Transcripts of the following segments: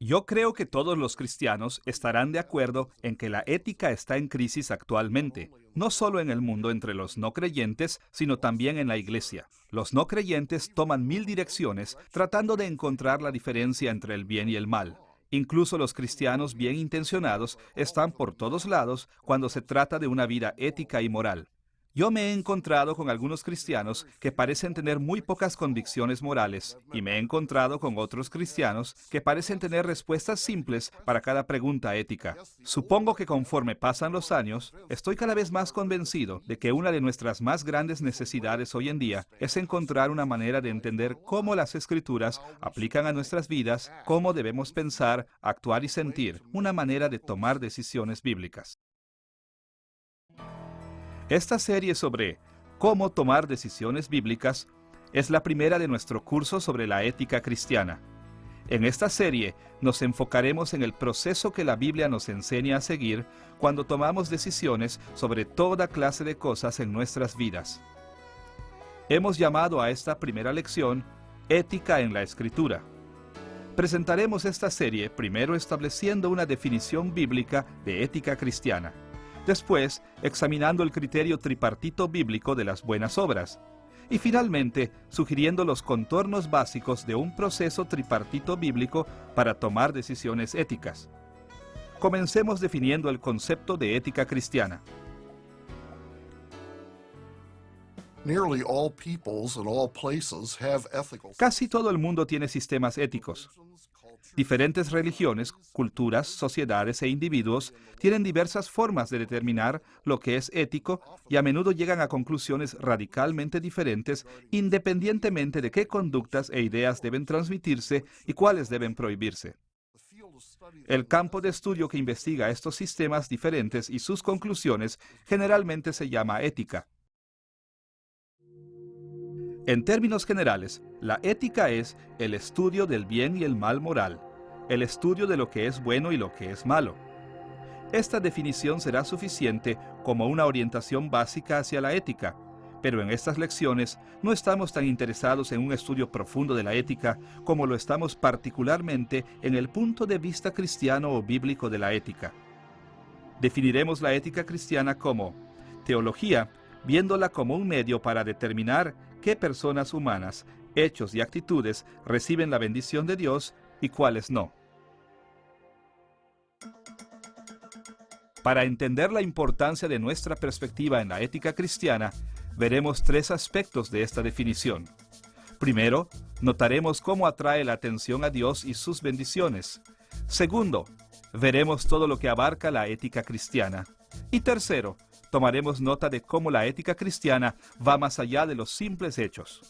Yo creo que todos los cristianos estarán de acuerdo en que la ética está en crisis actualmente, no solo en el mundo entre los no creyentes, sino también en la iglesia. Los no creyentes toman 1000 direcciones tratando de encontrar la diferencia entre el bien y el mal. Incluso los cristianos bien intencionados están por todos lados cuando se trata de una vida ética y moral. Yo me he encontrado con algunos cristianos que parecen tener muy pocas convicciones morales y me he encontrado con otros cristianos que parecen tener respuestas simples para cada pregunta ética. Supongo que conforme pasan los años, estoy cada vez más convencido de que una de nuestras más grandes necesidades hoy en día es encontrar una manera de entender cómo las Escrituras aplican a nuestras vidas, cómo debemos pensar, actuar y sentir, una manera de tomar decisiones bíblicas. Esta serie sobre cómo tomar decisiones bíblicas es la primera de nuestro curso sobre la ética cristiana. En esta serie nos enfocaremos en el proceso que la Biblia nos enseña a seguir cuando tomamos decisiones sobre toda clase de cosas en nuestras vidas. Hemos llamado a esta primera lección Ética en la Escritura. Presentaremos esta serie primero estableciendo una definición bíblica de ética cristiana. Después, examinando el criterio tripartito bíblico de las buenas obras. Y finalmente, sugiriendo los contornos básicos de un proceso tripartito bíblico para tomar decisiones éticas. Comencemos definiendo el concepto de ética cristiana. Casi todo el mundo tiene sistemas éticos. Diferentes religiones, culturas, sociedades e individuos tienen diversas formas de determinar lo que es ético y a menudo llegan a conclusiones radicalmente diferentes independientemente de qué conductas e ideas deben transmitirse y cuáles deben prohibirse. El campo de estudio que investiga estos sistemas diferentes y sus conclusiones generalmente se llama ética. En términos generales, la ética es el estudio del bien y el mal moral, el estudio de lo que es bueno y lo que es malo. Esta definición será suficiente como una orientación básica hacia la ética, pero en estas lecciones no estamos tan interesados en un estudio profundo de la ética como lo estamos particularmente en el punto de vista cristiano o bíblico de la ética. Definiremos la ética cristiana como teología, viéndola como un medio para determinar qué personas humanas, hechos y actitudes reciben la bendición de Dios y cuáles no. Para entender la importancia de nuestra perspectiva en la ética cristiana, veremos 3 aspectos de esta definición. Primero, notaremos cómo atrae la atención a Dios y sus bendiciones. Segundo, veremos todo lo que abarca la ética cristiana. Y tercero, tomaremos nota de cómo la ética cristiana va más allá de los simples hechos.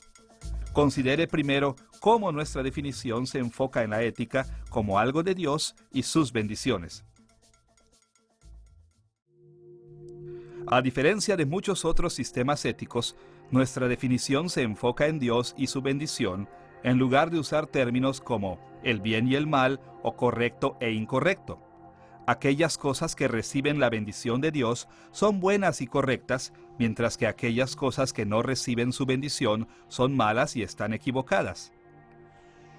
Considere primero cómo nuestra definición se enfoca en la ética como algo de Dios y sus bendiciones. A diferencia de muchos otros sistemas éticos, nuestra definición se enfoca en Dios y su bendición, en lugar de usar términos como el bien y el mal o correcto e incorrecto. Aquellas cosas que reciben la bendición de Dios son buenas y correctas, mientras que aquellas cosas que no reciben su bendición son malas y están equivocadas.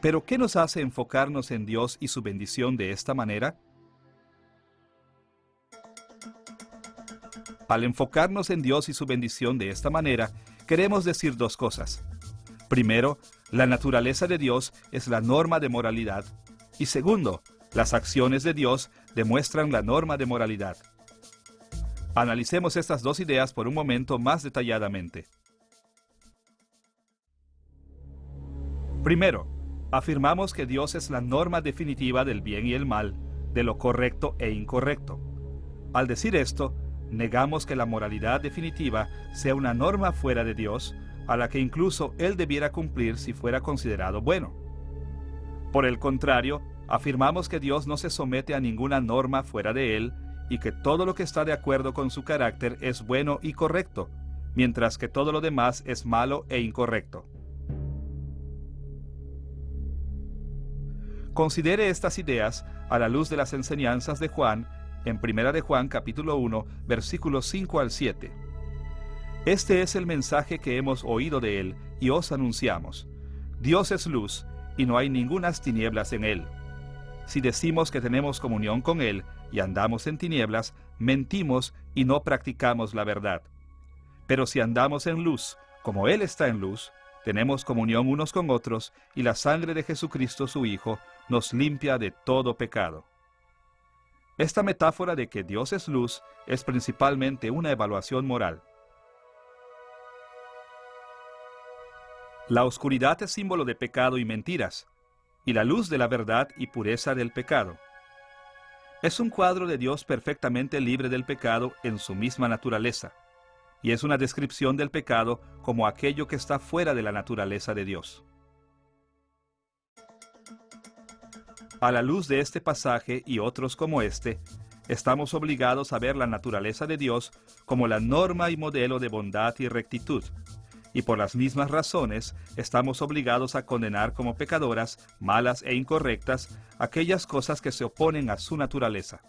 ¿Pero qué nos hace enfocarnos en Dios y su bendición de esta manera? Al enfocarnos en Dios y su bendición de esta manera, queremos decir 2 cosas. Primero, la naturaleza de Dios es la norma de moralidad. Y segundo, las acciones de Dios demuestran la norma de moralidad. Analicemos estas 2 ideas por un momento más detalladamente. Primero, afirmamos que Dios es la norma definitiva del bien y el mal, de lo correcto e incorrecto. Al decir esto, negamos que la moralidad definitiva sea una norma fuera de Dios, a la que incluso Él debiera cumplir si fuera considerado bueno. Por el contrario, afirmamos que Dios no se somete a ninguna norma fuera de Él y que todo lo que está de acuerdo con su carácter es bueno y correcto, mientras que todo lo demás es malo e incorrecto. Considere estas ideas a la luz de las enseñanzas de Juan en 1 de Juan capítulo 1, versículos 5 al 7. Este es el mensaje que hemos oído de Él y os anunciamos. Dios es luz, y no hay ningunas tinieblas en Él. Si decimos que tenemos comunión con Él y andamos en tinieblas, mentimos y no practicamos la verdad. Pero si andamos en luz, como Él está en luz, tenemos comunión unos con otros, y la sangre de Jesucristo su Hijo nos limpia de todo pecado. Esta metáfora de que Dios es luz es principalmente una evaluación moral. La oscuridad es símbolo de pecado y mentiras, y la luz de la verdad y pureza del pecado. Es un cuadro de Dios perfectamente libre del pecado en su misma naturaleza, y es una descripción del pecado como aquello que está fuera de la naturaleza de Dios. A la luz de este pasaje y otros como este, estamos obligados a ver la naturaleza de Dios como la norma y modelo de bondad y rectitud, y por las mismas razones estamos obligados a condenar como pecadoras, malas e incorrectas, aquellas cosas que se oponen a su naturaleza.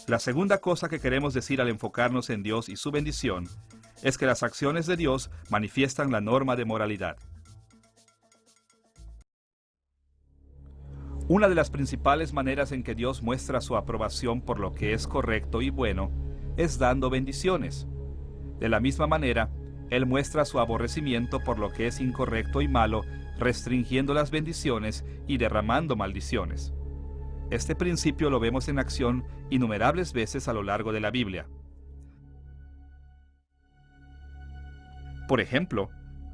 La segunda cosa que queremos decir al enfocarnos en Dios y su bendición es que las acciones de Dios manifiestan la norma de moralidad. Una de las principales maneras en que Dios muestra su aprobación por lo que es correcto y bueno es dando bendiciones. De la misma manera, Él muestra su aborrecimiento por lo que es incorrecto y malo, restringiendo las bendiciones y derramando maldiciones. Este principio lo vemos en acción innumerables veces a lo largo de la Biblia. Por ejemplo,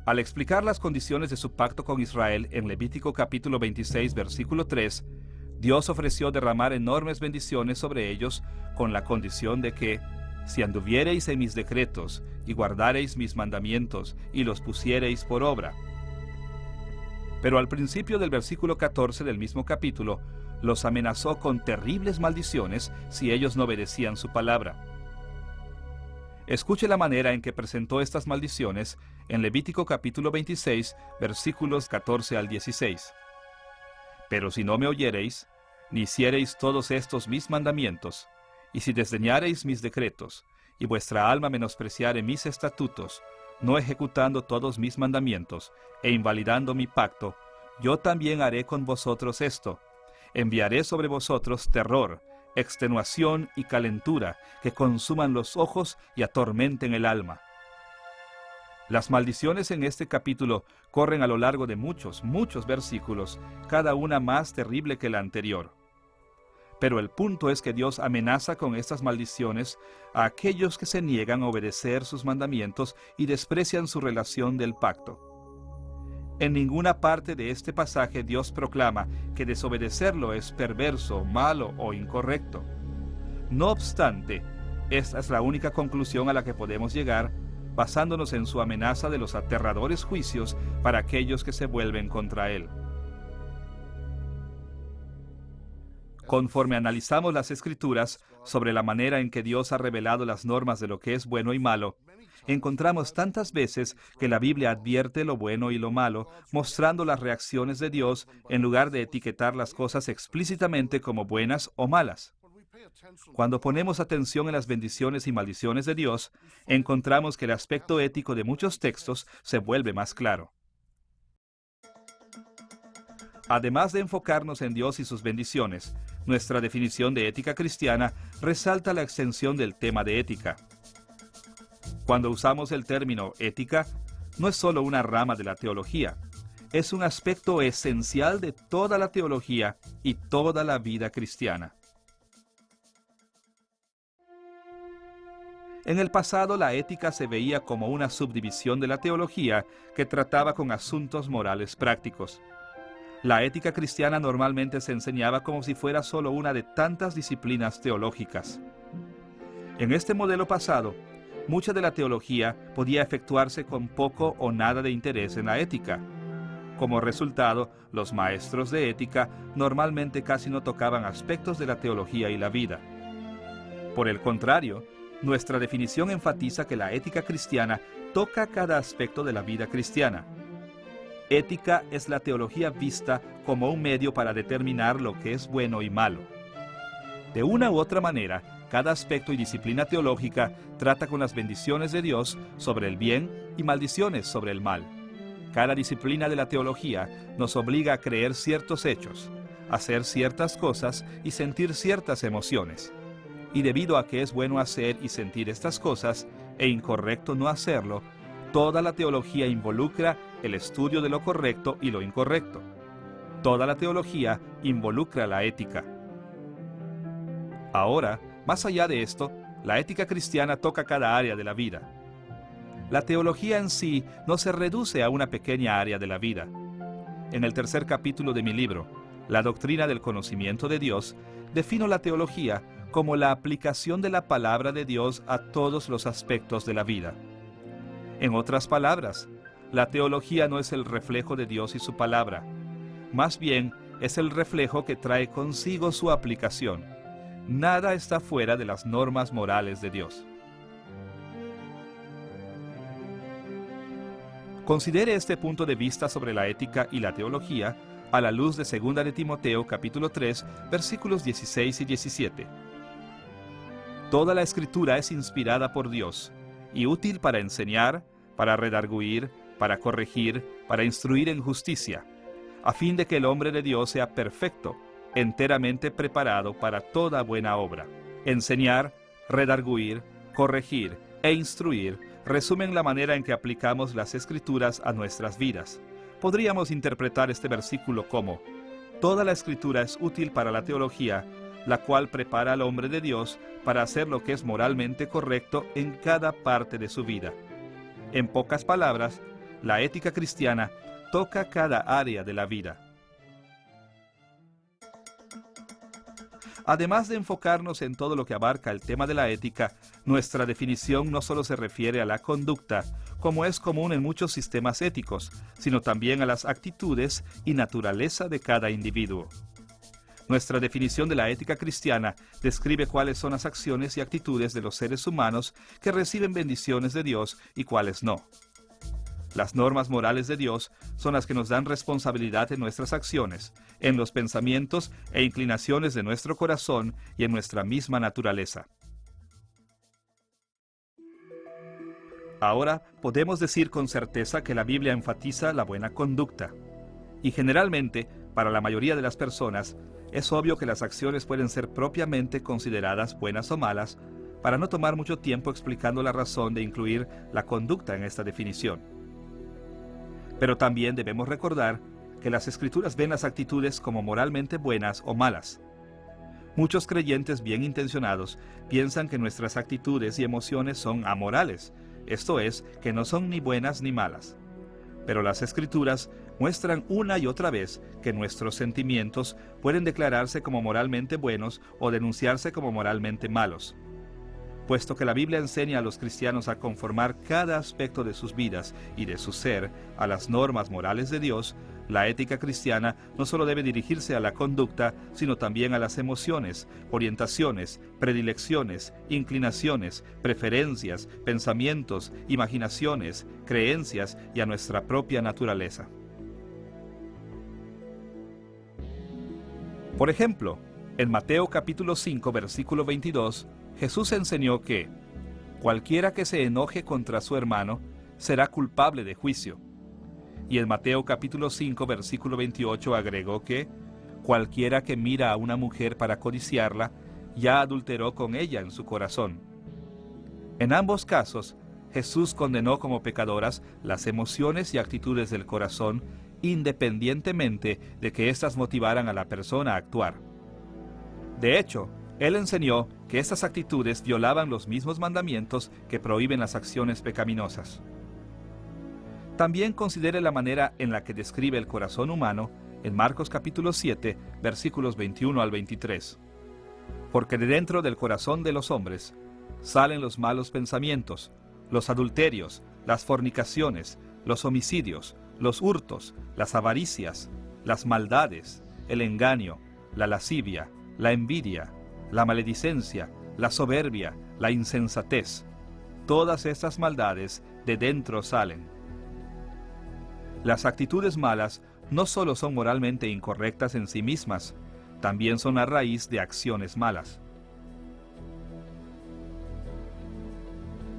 al explicar las condiciones de su pacto con Israel en Levítico capítulo 26, versículo 3, Dios ofreció derramar enormes bendiciones sobre ellos con la condición de que, si anduviereis en mis decretos y guardareis mis mandamientos y los pusiereis por obra. Pero al principio del versículo 14 del mismo capítulo, los amenazó con terribles maldiciones si ellos no obedecían su palabra. Escuche la manera en que presentó estas maldiciones en Levítico capítulo 26, versículos 14 al 16. Pero si no me oyereis, ni hiciereis todos estos mis mandamientos, y si desdeñareis mis decretos, y vuestra alma menospreciare mis estatutos, no ejecutando todos mis mandamientos, e invalidando mi pacto, yo también haré con vosotros esto: enviaré sobre vosotros terror, extenuación y calentura, que consuman los ojos y atormenten el alma. Las maldiciones en este capítulo corren a lo largo de muchos versículos, cada una más terrible que la anterior. Pero el punto es que Dios amenaza con estas maldiciones a aquellos que se niegan a obedecer sus mandamientos y desprecian su relación del pacto. En ninguna parte de este pasaje Dios proclama que desobedecerlo es perverso, malo o incorrecto. No obstante, esta es la única conclusión a la que podemos llegar, basándonos en su amenaza de los aterradores juicios para aquellos que se vuelven contra Él. Conforme analizamos las Escrituras sobre la manera en que Dios ha revelado las normas de lo que es bueno y malo, encontramos tantas veces que la Biblia advierte lo bueno y lo malo, mostrando las reacciones de Dios en lugar de etiquetar las cosas explícitamente como buenas o malas. Cuando ponemos atención en las bendiciones y maldiciones de Dios, encontramos que el aspecto ético de muchos textos se vuelve más claro. Además de enfocarnos en Dios y sus bendiciones, nuestra definición de ética cristiana resalta la extensión del tema de ética. Cuando usamos el término ética, no es solo una rama de la teología, es un aspecto esencial de toda la teología y toda la vida cristiana. En el pasado, la ética se veía como una subdivisión de la teología que trataba con asuntos morales prácticos. La ética cristiana normalmente se enseñaba como si fuera solo una de tantas disciplinas teológicas. En este modelo pasado, mucha de la teología podía efectuarse con poco o nada de interés en la ética. Como resultado, los maestros de ética normalmente casi no tocaban aspectos de la teología y la vida. Por el contrario, nuestra definición enfatiza que la ética cristiana toca cada aspecto de la vida cristiana. Ética es la teología vista como un medio para determinar lo que es bueno y malo. De una u otra manera, cada aspecto y disciplina teológica trata con las bendiciones de Dios sobre el bien y maldiciones sobre el mal. Cada disciplina de la teología nos obliga a creer ciertos hechos, hacer ciertas cosas y sentir ciertas emociones. Y debido a que es bueno hacer y sentir estas cosas, e incorrecto no hacerlo, toda la teología involucra el estudio de lo correcto y lo incorrecto. Toda la teología involucra la ética. Ahora, más allá de esto, la ética cristiana toca cada área de la vida. La teología en sí no se reduce a una pequeña área de la vida. En el tercer capítulo de mi libro, La doctrina del conocimiento de Dios, defino la teología como la aplicación de la palabra de Dios a todos los aspectos de la vida. En otras palabras, la teología no es el reflejo de Dios y su palabra, más bien es el reflejo que trae consigo su aplicación. Nada está fuera de las normas morales de Dios. Considere este punto de vista sobre la ética y la teología a la luz de 2 de Timoteo capítulo 3, versículos 16 y 17. Toda la Escritura es inspirada por Dios y útil para enseñar, para redarguir, para corregir, para instruir en justicia, a fin de que el hombre de Dios sea perfecto, enteramente preparado para toda buena obra. Enseñar, redarguir, corregir e instruir resumen la manera en que aplicamos las Escrituras a nuestras vidas. Podríamos interpretar este versículo como: toda la Escritura es útil para la teología, la cual prepara al hombre de Dios para hacer lo que es moralmente correcto en cada parte de su vida. En pocas palabras, la ética cristiana toca cada área de la vida. Además de enfocarnos en todo lo que abarca el tema de la ética, nuestra definición no solo se refiere a la conducta, como es común en muchos sistemas éticos, sino también a las actitudes y naturaleza de cada individuo. Nuestra definición de la ética cristiana describe cuáles son las acciones y actitudes de los seres humanos que reciben bendiciones de Dios y cuáles no. Las normas morales de Dios son las que nos dan responsabilidad en nuestras acciones, en los pensamientos e inclinaciones de nuestro corazón y en nuestra misma naturaleza. Ahora podemos decir con certeza que la Biblia enfatiza la buena conducta. Y generalmente, para la mayoría de las personas, es obvio que las acciones pueden ser propiamente consideradas buenas o malas, para no tomar mucho tiempo explicando la razón de incluir la conducta en esta definición. Pero también debemos recordar que las Escrituras ven las actitudes como moralmente buenas o malas. Muchos creyentes bien intencionados piensan que nuestras actitudes y emociones son amorales, esto es, que no son ni buenas ni malas. Pero las Escrituras muestran una y otra vez que nuestros sentimientos pueden declararse como moralmente buenos o denunciarse como moralmente malos. Puesto que la Biblia enseña a los cristianos a conformar cada aspecto de sus vidas y de su ser a las normas morales de Dios, la ética cristiana no solo debe dirigirse a la conducta, sino también a las emociones, orientaciones, predilecciones, inclinaciones, preferencias, pensamientos, imaginaciones, creencias y a nuestra propia naturaleza. Por ejemplo, en Mateo capítulo 5, versículo 22, Jesús enseñó que cualquiera que se enoje contra su hermano será culpable de juicio. Y en Mateo capítulo 5, versículo 28 agregó que cualquiera que mira a una mujer para codiciarla, ya adulteró con ella en su corazón. En ambos casos, Jesús condenó como pecadoras las emociones y actitudes del corazón, independientemente de que éstas motivaran a la persona a actuar. De hecho, Él enseñó que estas actitudes violaban los mismos mandamientos que prohíben las acciones pecaminosas. También considere la manera en la que describe el corazón humano en Marcos capítulo 7, versículos 21 al 23. Porque de dentro del corazón de los hombres salen los malos pensamientos, los adulterios, las fornicaciones, los homicidios, los hurtos, las avaricias, las maldades, el engaño, la lascivia, la envidia, la maledicencia, la soberbia, la insensatez. Todas estas maldades de dentro salen. Las actitudes malas no solo son moralmente incorrectas en sí mismas, también son la raíz de acciones malas.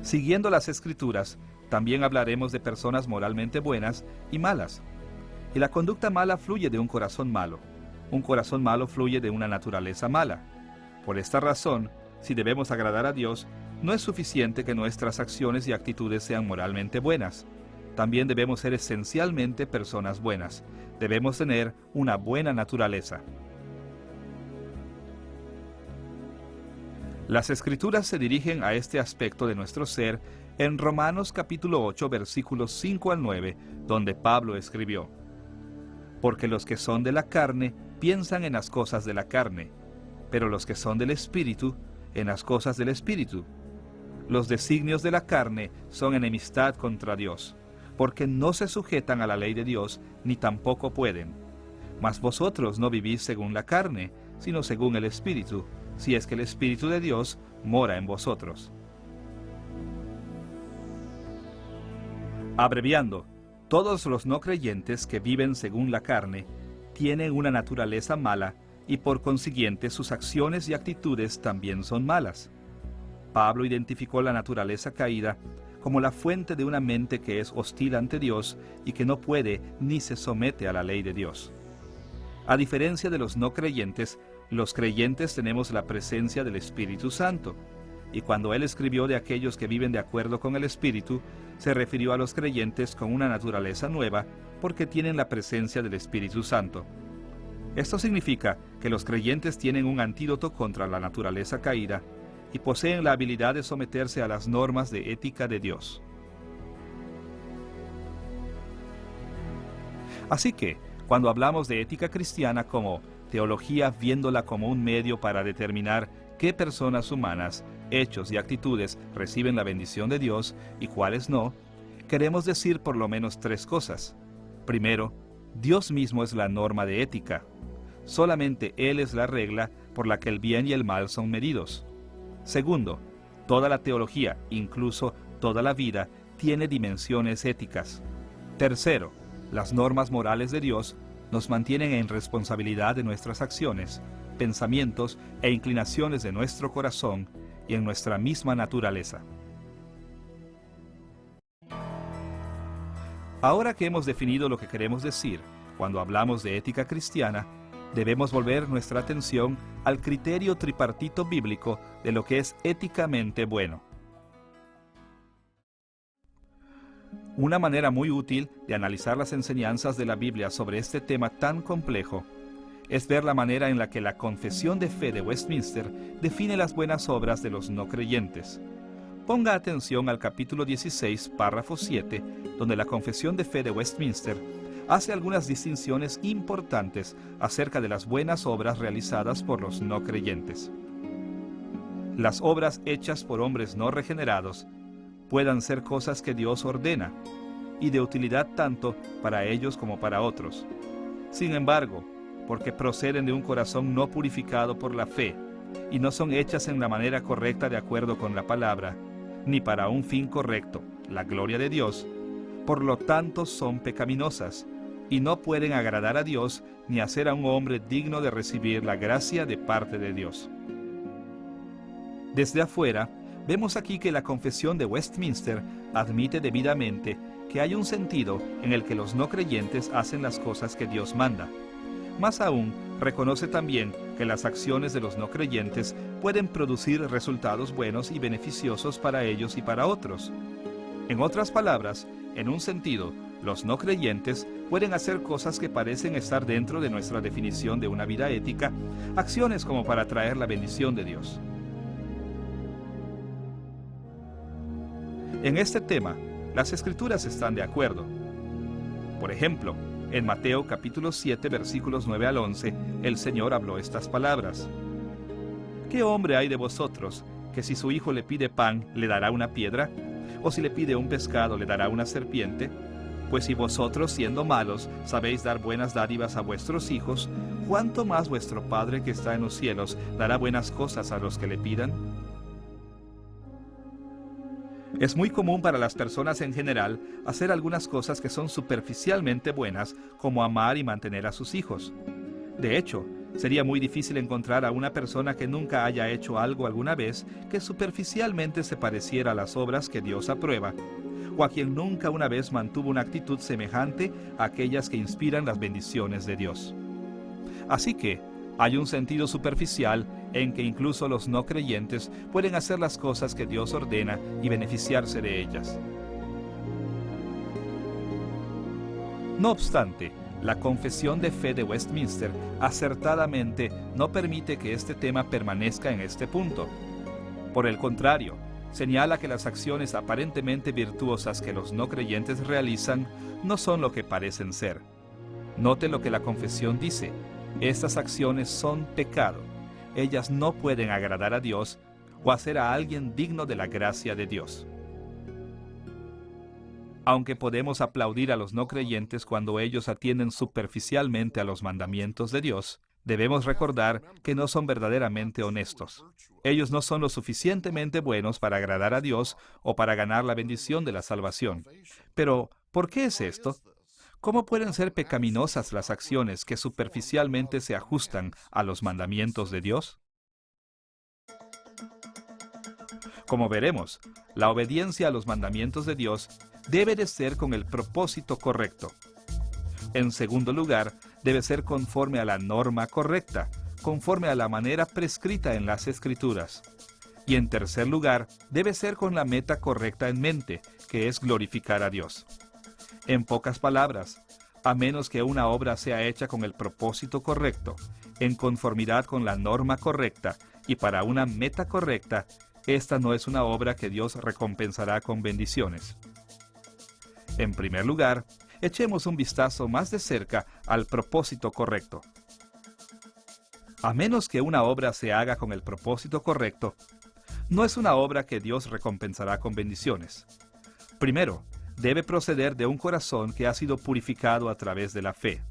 Siguiendo las Escrituras, También hablaremos de personas moralmente buenas y malas. Y la conducta mala fluye de un corazón malo. Un corazón malo fluye de una naturaleza mala. Por esta razón, si debemos agradar a Dios, no es suficiente que nuestras acciones y actitudes sean moralmente buenas. También debemos ser esencialmente personas buenas. Debemos tener una buena naturaleza. Las Escrituras se dirigen a este aspecto de nuestro ser en Romanos capítulo 8, versículos 5 al 9, donde Pablo escribió: Porque los que son de la carne piensan en las cosas de la carne, pero los que son del Espíritu, en las cosas del Espíritu. Los designios de la carne son enemistad contra Dios, porque no se sujetan a la ley de Dios, ni tampoco pueden. Mas vosotros no vivís según la carne, sino según el Espíritu, si es que el Espíritu de Dios mora en vosotros. Abreviando, todos los no creyentes que viven según la carne tienen una naturaleza mala y por consiguiente sus acciones y actitudes también son malas. Pablo identificó la naturaleza caída como la fuente de una mente que es hostil ante Dios y que no puede ni se somete a la ley de Dios. A diferencia de los no creyentes, los creyentes tenemos la presencia del Espíritu Santo, y cuando él escribió de aquellos que viven de acuerdo con el Espíritu, se refirió a los creyentes con una naturaleza nueva porque tienen la presencia del Espíritu Santo. Esto significa que los creyentes tienen un antídoto contra la naturaleza caída y poseen la habilidad de someterse a las normas de ética de Dios. Así que, cuando hablamos de ética cristiana como teología viéndola como un medio para determinar qué personas humanas, hechos y actitudes reciben la bendición de Dios y cuáles no, queremos decir por lo menos tres cosas. Primero, Dios mismo es la norma de ética. Solamente Él es la regla por la que el bien y el mal son medidos. Segundo, toda la teología, incluso toda la vida, tiene dimensiones éticas. Tercero, las normas morales de Dios nos mantienen en responsabilidad de nuestras acciones, pensamientos e inclinaciones de nuestro corazón y en nuestra misma naturaleza. Ahora que hemos definido lo que queremos decir cuando hablamos de ética cristiana, debemos volver nuestra atención al criterio tripartito bíblico de lo que es éticamente bueno. Una manera muy útil de analizar las enseñanzas de la Biblia sobre este tema tan complejo es ver la manera en la que la Confesión de Fe de Westminster define las buenas obras de los no creyentes. Ponga atención al capítulo 16, párrafo 7, donde la Confesión de Fe de Westminster hace algunas distinciones importantes acerca de las buenas obras realizadas por los no creyentes. Las obras hechas por hombres no regenerados puedan ser cosas que Dios ordena y de utilidad tanto para ellos como para otros. Sin embargo, porque proceden de un corazón no purificado por la fe y no son hechas en la manera correcta de acuerdo con la palabra, ni para un fin correcto, la gloria de Dios, por lo tanto son pecaminosas y no pueden agradar a Dios ni hacer a un hombre digno de recibir la gracia de parte de Dios. Desde afuera, vemos aquí que la Confesión de Westminster admite debidamente que hay un sentido en el que los no creyentes hacen las cosas que Dios manda. Más aún, reconoce también que las acciones de los no creyentes pueden producir resultados buenos y beneficiosos para ellos y para otros. En otras palabras, en un sentido, los no creyentes pueden hacer cosas que parecen estar dentro de nuestra definición de una vida ética, acciones como para traer la bendición de Dios. En este tema, las Escrituras están de acuerdo. Por ejemplo, en Mateo capítulo 7, versículos 9 al 11, el Señor habló estas palabras: ¿Qué hombre hay de vosotros que si su hijo le pide pan, le dará una piedra? ¿O si le pide un pescado, le dará una serpiente? Pues si vosotros, siendo malos, sabéis dar buenas dádivas a vuestros hijos, ¿cuánto más vuestro Padre que está en los cielos dará buenas cosas a los que le pidan? Es muy común para las personas en general hacer algunas cosas que son superficialmente buenas, como amar y mantener a sus hijos. De hecho, sería muy difícil encontrar a una persona que nunca haya hecho algo alguna vez que superficialmente se pareciera a las obras que Dios aprueba, o a quien nunca una vez mantuvo una actitud semejante a aquellas que inspiran las bendiciones de Dios. Así que hay un sentido superficial en que incluso los no creyentes pueden hacer las cosas que Dios ordena y beneficiarse de ellas. No obstante, la Confesión de Fe de Westminster acertadamente no permite que este tema permanezca en este punto. Por el contrario, señala que las acciones aparentemente virtuosas que los no creyentes realizan no son lo que parecen ser. Note lo que la confesión dice: estas acciones son pecado. Ellas no pueden agradar a Dios o hacer a alguien digno de la gracia de Dios. Aunque podemos aplaudir a los no creyentes cuando ellos atienden superficialmente a los mandamientos de Dios, debemos recordar que no son verdaderamente honestos. Ellos no son lo suficientemente buenos para agradar a Dios o para ganar la bendición de la salvación. Pero, ¿por qué es esto? ¿Cómo pueden ser pecaminosas las acciones que superficialmente se ajustan a los mandamientos de Dios? Como veremos, la obediencia a los mandamientos de Dios debe de ser con el propósito correcto. En segundo lugar, debe ser conforme a la norma correcta, conforme a la manera prescrita en las Escrituras. Y en tercer lugar, debe ser con la meta correcta en mente, que es glorificar a Dios. En pocas palabras, a menos que una obra sea hecha con el propósito correcto, en conformidad con la norma correcta y para una meta correcta, esta no es una obra que Dios recompensará con bendiciones. En primer lugar, echemos un vistazo más de cerca al propósito correcto. A menos que una obra se haga con el propósito correcto, no es una obra que Dios recompensará con bendiciones. Primero, debe proceder de un corazón que ha sido purificado a través de la fe.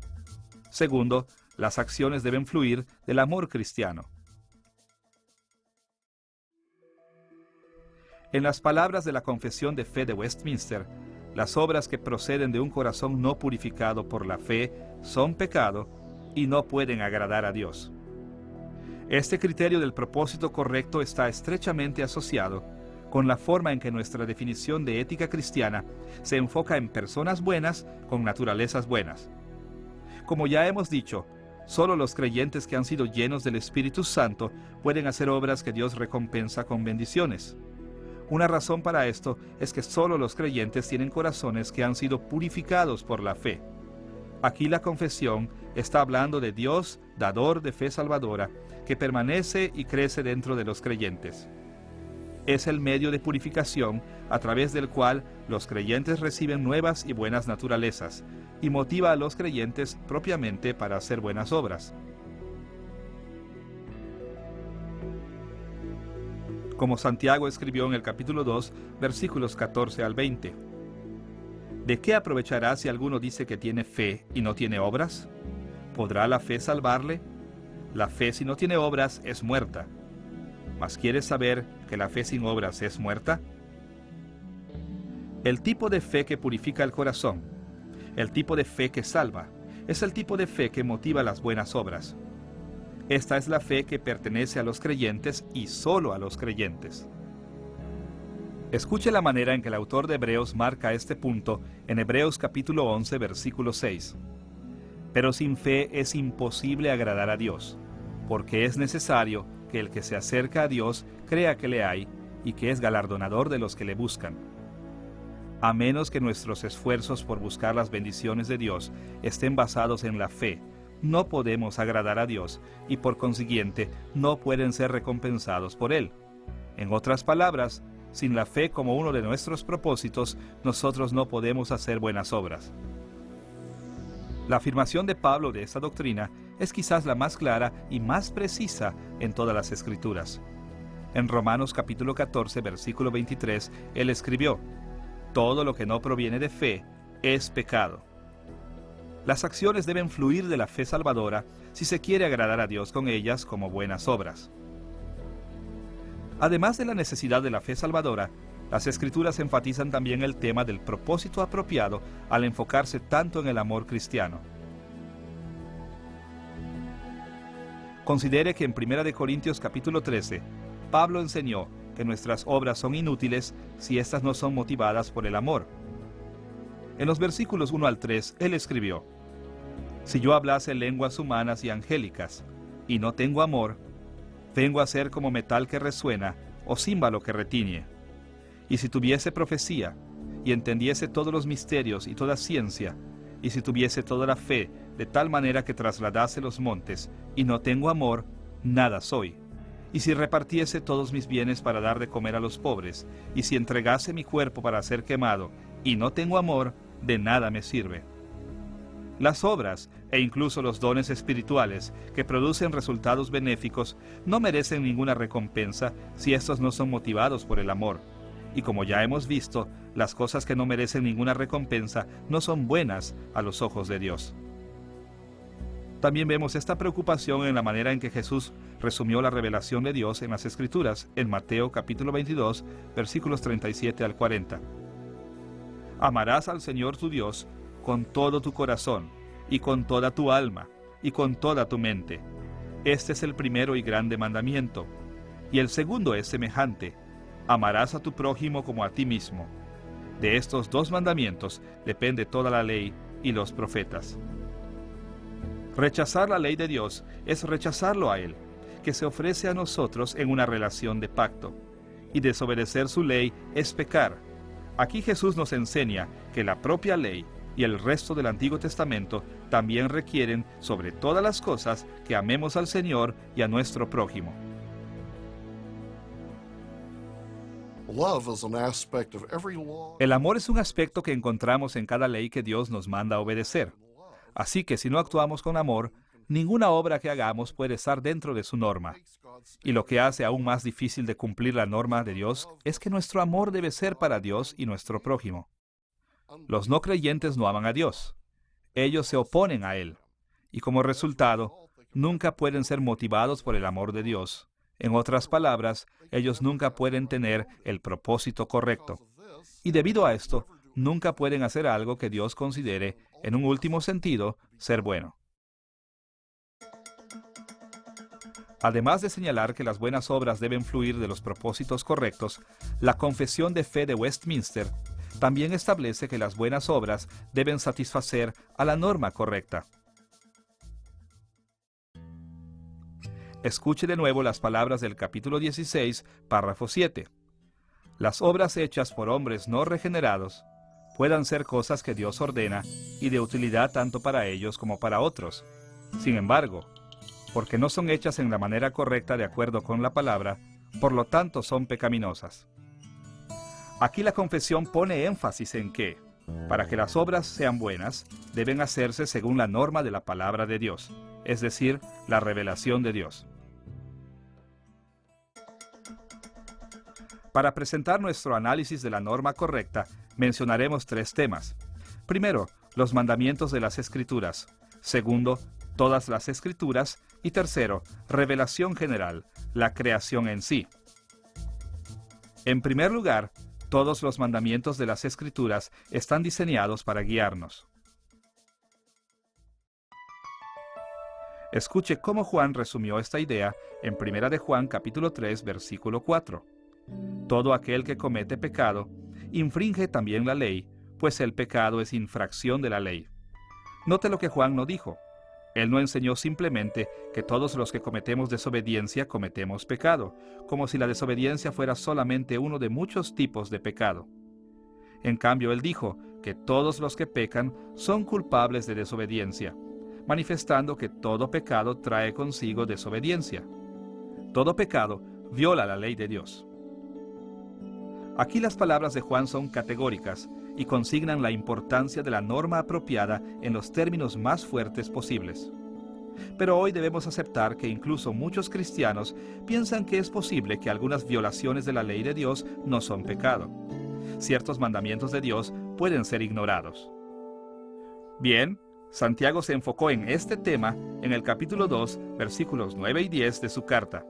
Segundo, las acciones deben fluir del amor cristiano. En las palabras de la Confesión de Fe de Westminster, las obras que proceden de un corazón no purificado por la fe son pecado y no pueden agradar a Dios. Este criterio del propósito correcto está estrechamente asociado con la forma en que nuestra definición de ética cristiana se enfoca en personas buenas con naturalezas buenas. Como ya hemos dicho, solo los creyentes que han sido llenos del Espíritu Santo pueden hacer obras que Dios recompensa con bendiciones. Una razón para esto es que solo los creyentes tienen corazones que han sido purificados por la fe. Aquí la confesión está hablando de Dios, dador de fe salvadora, que permanece y crece dentro de los creyentes. Es el medio de purificación a través del cual los creyentes reciben nuevas y buenas naturalezas, y motiva a los creyentes propiamente para hacer buenas obras. Como Santiago escribió en el capítulo 2, versículos 14 al 20. ¿De qué aprovechará si alguno dice que tiene fe y no tiene obras? ¿Podrá la fe salvarle? La fe si no tiene obras es muerta. ¿Mas quieres saber que la fe sin obras es muerta? El tipo de fe que purifica el corazón, el tipo de fe que salva, es el tipo de fe que motiva las buenas obras. Esta es la fe que pertenece a los creyentes y solo a los creyentes. Escuche la manera en que el autor de Hebreos marca este punto en Hebreos capítulo 11, versículo 6. Pero sin fe es imposible agradar a Dios, porque es necesario que el que se acerca a Dios crea que le hay y que es galardonador de los que le buscan. A menos que nuestros esfuerzos por buscar las bendiciones de Dios estén basados en la fe, no podemos agradar a Dios y por consiguiente no pueden ser recompensados por Él. En otras palabras, sin la fe como uno de nuestros propósitos, nosotros no podemos hacer buenas obras. La afirmación de Pablo de esta doctrina es quizás la más clara y más precisa en todas las Escrituras. En Romanos capítulo 14, versículo 23, él escribió: todo lo que no proviene de fe es pecado. Las acciones deben fluir de la fe salvadora si se quiere agradar a Dios con ellas como buenas obras. Además de la necesidad de la fe salvadora, las Escrituras enfatizan también el tema del propósito apropiado al enfocarse tanto en el amor cristiano. Considere que en 1 Corintios capítulo 13, Pablo enseñó que nuestras obras son inútiles si éstas no son motivadas por el amor. En los versículos 1 al 3, él escribió: Si yo hablase lenguas humanas y angélicas, y no tengo amor, vengo a ser como metal que resuena, o címbalo que retiñe. Y si tuviese profecía, y entendiese todos los misterios y toda ciencia, y si tuviese toda la fe, de tal manera que trasladase los montes, y no tengo amor, nada soy. Y si repartiese todos mis bienes para dar de comer a los pobres, y si entregase mi cuerpo para ser quemado, y no tengo amor, de nada me sirve. Las obras, e incluso los dones espirituales, que producen resultados benéficos, no merecen ninguna recompensa si estos no son motivados por el amor. Y como ya hemos visto, las cosas que no merecen ninguna recompensa no son buenas a los ojos de Dios. También vemos esta preocupación en la manera en que Jesús resumió la revelación de Dios en las Escrituras, en Mateo capítulo 22, versículos 37 al 40. Amarás al Señor tu Dios con todo tu corazón, y con toda tu alma, y con toda tu mente. Este es el primero y grande mandamiento. Y el segundo es semejante: amarás a tu prójimo como a ti mismo. De estos dos mandamientos depende toda la ley y los profetas. Rechazar la ley de Dios es rechazarlo a Él, que se ofrece a nosotros en una relación de pacto. Y desobedecer su ley es pecar. Aquí Jesús nos enseña que la propia ley y el resto del Antiguo Testamento también requieren, sobre todas las cosas, que amemos al Señor y a nuestro prójimo. El amor es un aspecto que encontramos en cada ley que Dios nos manda a obedecer. Así que si no actuamos con amor, ninguna obra que hagamos puede estar dentro de su norma. Y lo que hace aún más difícil de cumplir la norma de Dios es que nuestro amor debe ser para Dios y nuestro prójimo. Los no creyentes no aman a Dios. Ellos se oponen a Él. Y como resultado, nunca pueden ser motivados por el amor de Dios. En otras palabras, ellos nunca pueden tener el propósito correcto. Y debido a esto, nunca pueden hacer algo que Dios considere, en un último sentido, ser bueno. Además de señalar que las buenas obras deben fluir de los propósitos correctos, la Confesión de Fe de Westminster también establece que las buenas obras deben satisfacer a la norma correcta. Escuche de nuevo las palabras del capítulo 16, párrafo 7. Las obras hechas por hombres no regenerados puedan ser cosas que Dios ordena y de utilidad tanto para ellos como para otros. Sin embargo, porque no son hechas en la manera correcta de acuerdo con la palabra, por lo tanto son pecaminosas. Aquí la confesión pone énfasis en que, para que las obras sean buenas, deben hacerse según la norma de la palabra de Dios, es decir, la revelación de Dios. Para presentar nuestro análisis de la norma correcta, mencionaremos 3 temas. Primero, los mandamientos de las Escrituras. Segundo, todas las Escrituras. Y tercero, revelación general, la creación en sí. En primer lugar, todos los mandamientos de las Escrituras están diseñados para guiarnos. Escuche cómo Juan resumió esta idea en 1 de Juan capítulo 3, versículo 4. Todo aquel que comete pecado, infringe también la ley, pues el pecado es infracción de la ley. Note lo que Juan no dijo. Él no enseñó simplemente que todos los que cometemos desobediencia cometemos pecado, como si la desobediencia fuera solamente uno de muchos tipos de pecado. En cambio, él dijo que todos los que pecan son culpables de desobediencia, manifestando que todo pecado trae consigo desobediencia. Todo pecado viola la ley de Dios. Aquí las palabras de Juan son categóricas y consignan la importancia de la norma apropiada en los términos más fuertes posibles. Pero hoy debemos aceptar que incluso muchos cristianos piensan que es posible que algunas violaciones de la ley de Dios no son pecado. Ciertos mandamientos de Dios pueden ser ignorados. Bien, Santiago se enfocó en este tema en el capítulo 2, versículos 9 y 10 de su carta.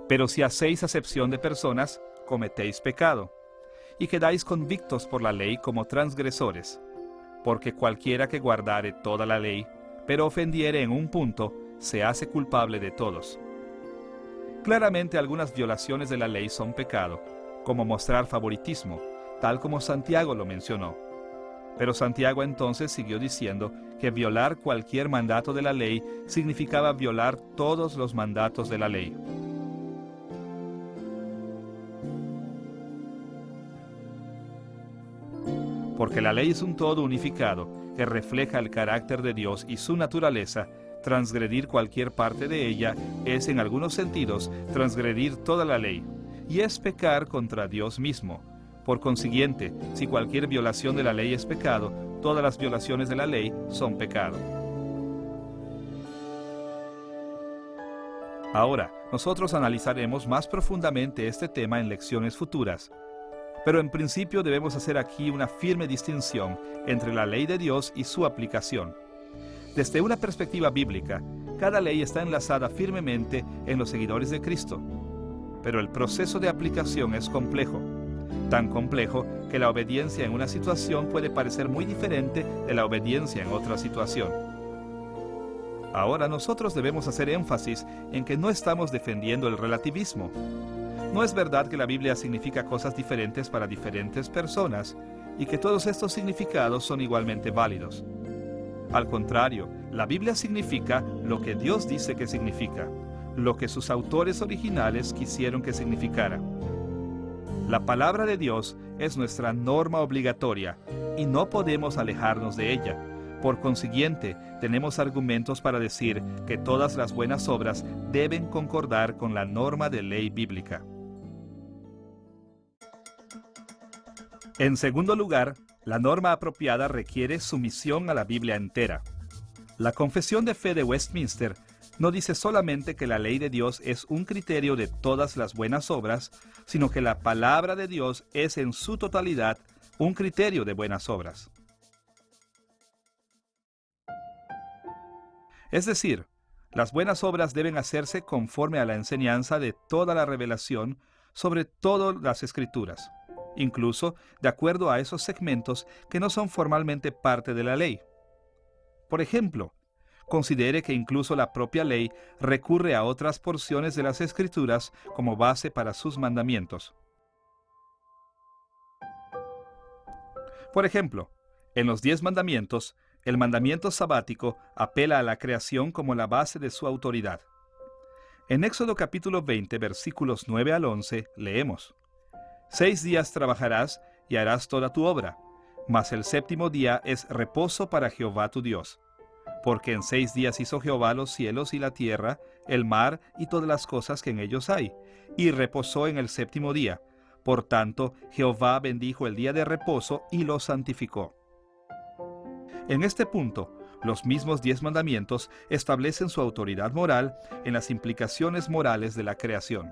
Pero si hacéis acepción de personas, cometéis pecado, y quedáis convictos por la ley como transgresores, porque cualquiera que guardare toda la ley, pero ofendiere en un punto, se hace culpable de todos. Claramente algunas violaciones de la ley son pecado, como mostrar favoritismo, tal como Santiago lo mencionó. Pero Santiago entonces siguió diciendo que violar cualquier mandato de la ley significaba violar todos los mandatos de la ley. Porque la ley es un todo unificado que refleja el carácter de Dios y su naturaleza, transgredir cualquier parte de ella es en algunos sentidos transgredir toda la ley, y es pecar contra Dios mismo. Por consiguiente, si cualquier violación de la ley es pecado, todas las violaciones de la ley son pecado. Ahora, nosotros analizaremos más profundamente este tema en lecciones futuras. Pero en principio debemos hacer aquí una firme distinción entre la ley de Dios y su aplicación. Desde una perspectiva bíblica, cada ley está enlazada firmemente en los seguidores de Cristo. Pero el proceso de aplicación es complejo. Tan complejo que la obediencia en una situación puede parecer muy diferente de la obediencia en otra situación. Ahora nosotros debemos hacer énfasis en que no estamos defendiendo el relativismo. No es verdad que la Biblia significa cosas diferentes para diferentes personas y que todos estos significados son igualmente válidos. Al contrario, la Biblia significa lo que Dios dice que significa, lo que sus autores originales quisieron que significara. La palabra de Dios es nuestra norma obligatoria y no podemos alejarnos de ella. Por consiguiente, tenemos argumentos para decir que todas las buenas obras deben concordar con la norma de ley bíblica. En segundo lugar, la norma apropiada requiere sumisión a la Biblia entera. La Confesión de Fe de Westminster no dice solamente que la ley de Dios es un criterio de todas las buenas obras, sino que la palabra de Dios es en su totalidad un criterio de buenas obras. Es decir, las buenas obras deben hacerse conforme a la enseñanza de toda la revelación sobre todas las Escrituras, incluso de acuerdo a esos segmentos que no son formalmente parte de la ley. Por ejemplo, considere que incluso la propia ley recurre a otras porciones de las Escrituras como base para sus mandamientos. Por ejemplo, en los 10 mandamientos, el mandamiento sabático apela a la creación como la base de su autoridad. En Éxodo capítulo 20, versículos 9 al 11, leemos: 6 días trabajarás y harás toda tu obra, mas el séptimo día es reposo para Jehová tu Dios. Porque en 6 días hizo Jehová los cielos y la tierra, el mar y todas las cosas que en ellos hay, y reposó en el séptimo día. Por tanto, Jehová bendijo el día de reposo y lo santificó. En este punto, los mismos 10 mandamientos establecen su autoridad moral en las implicaciones morales de la creación.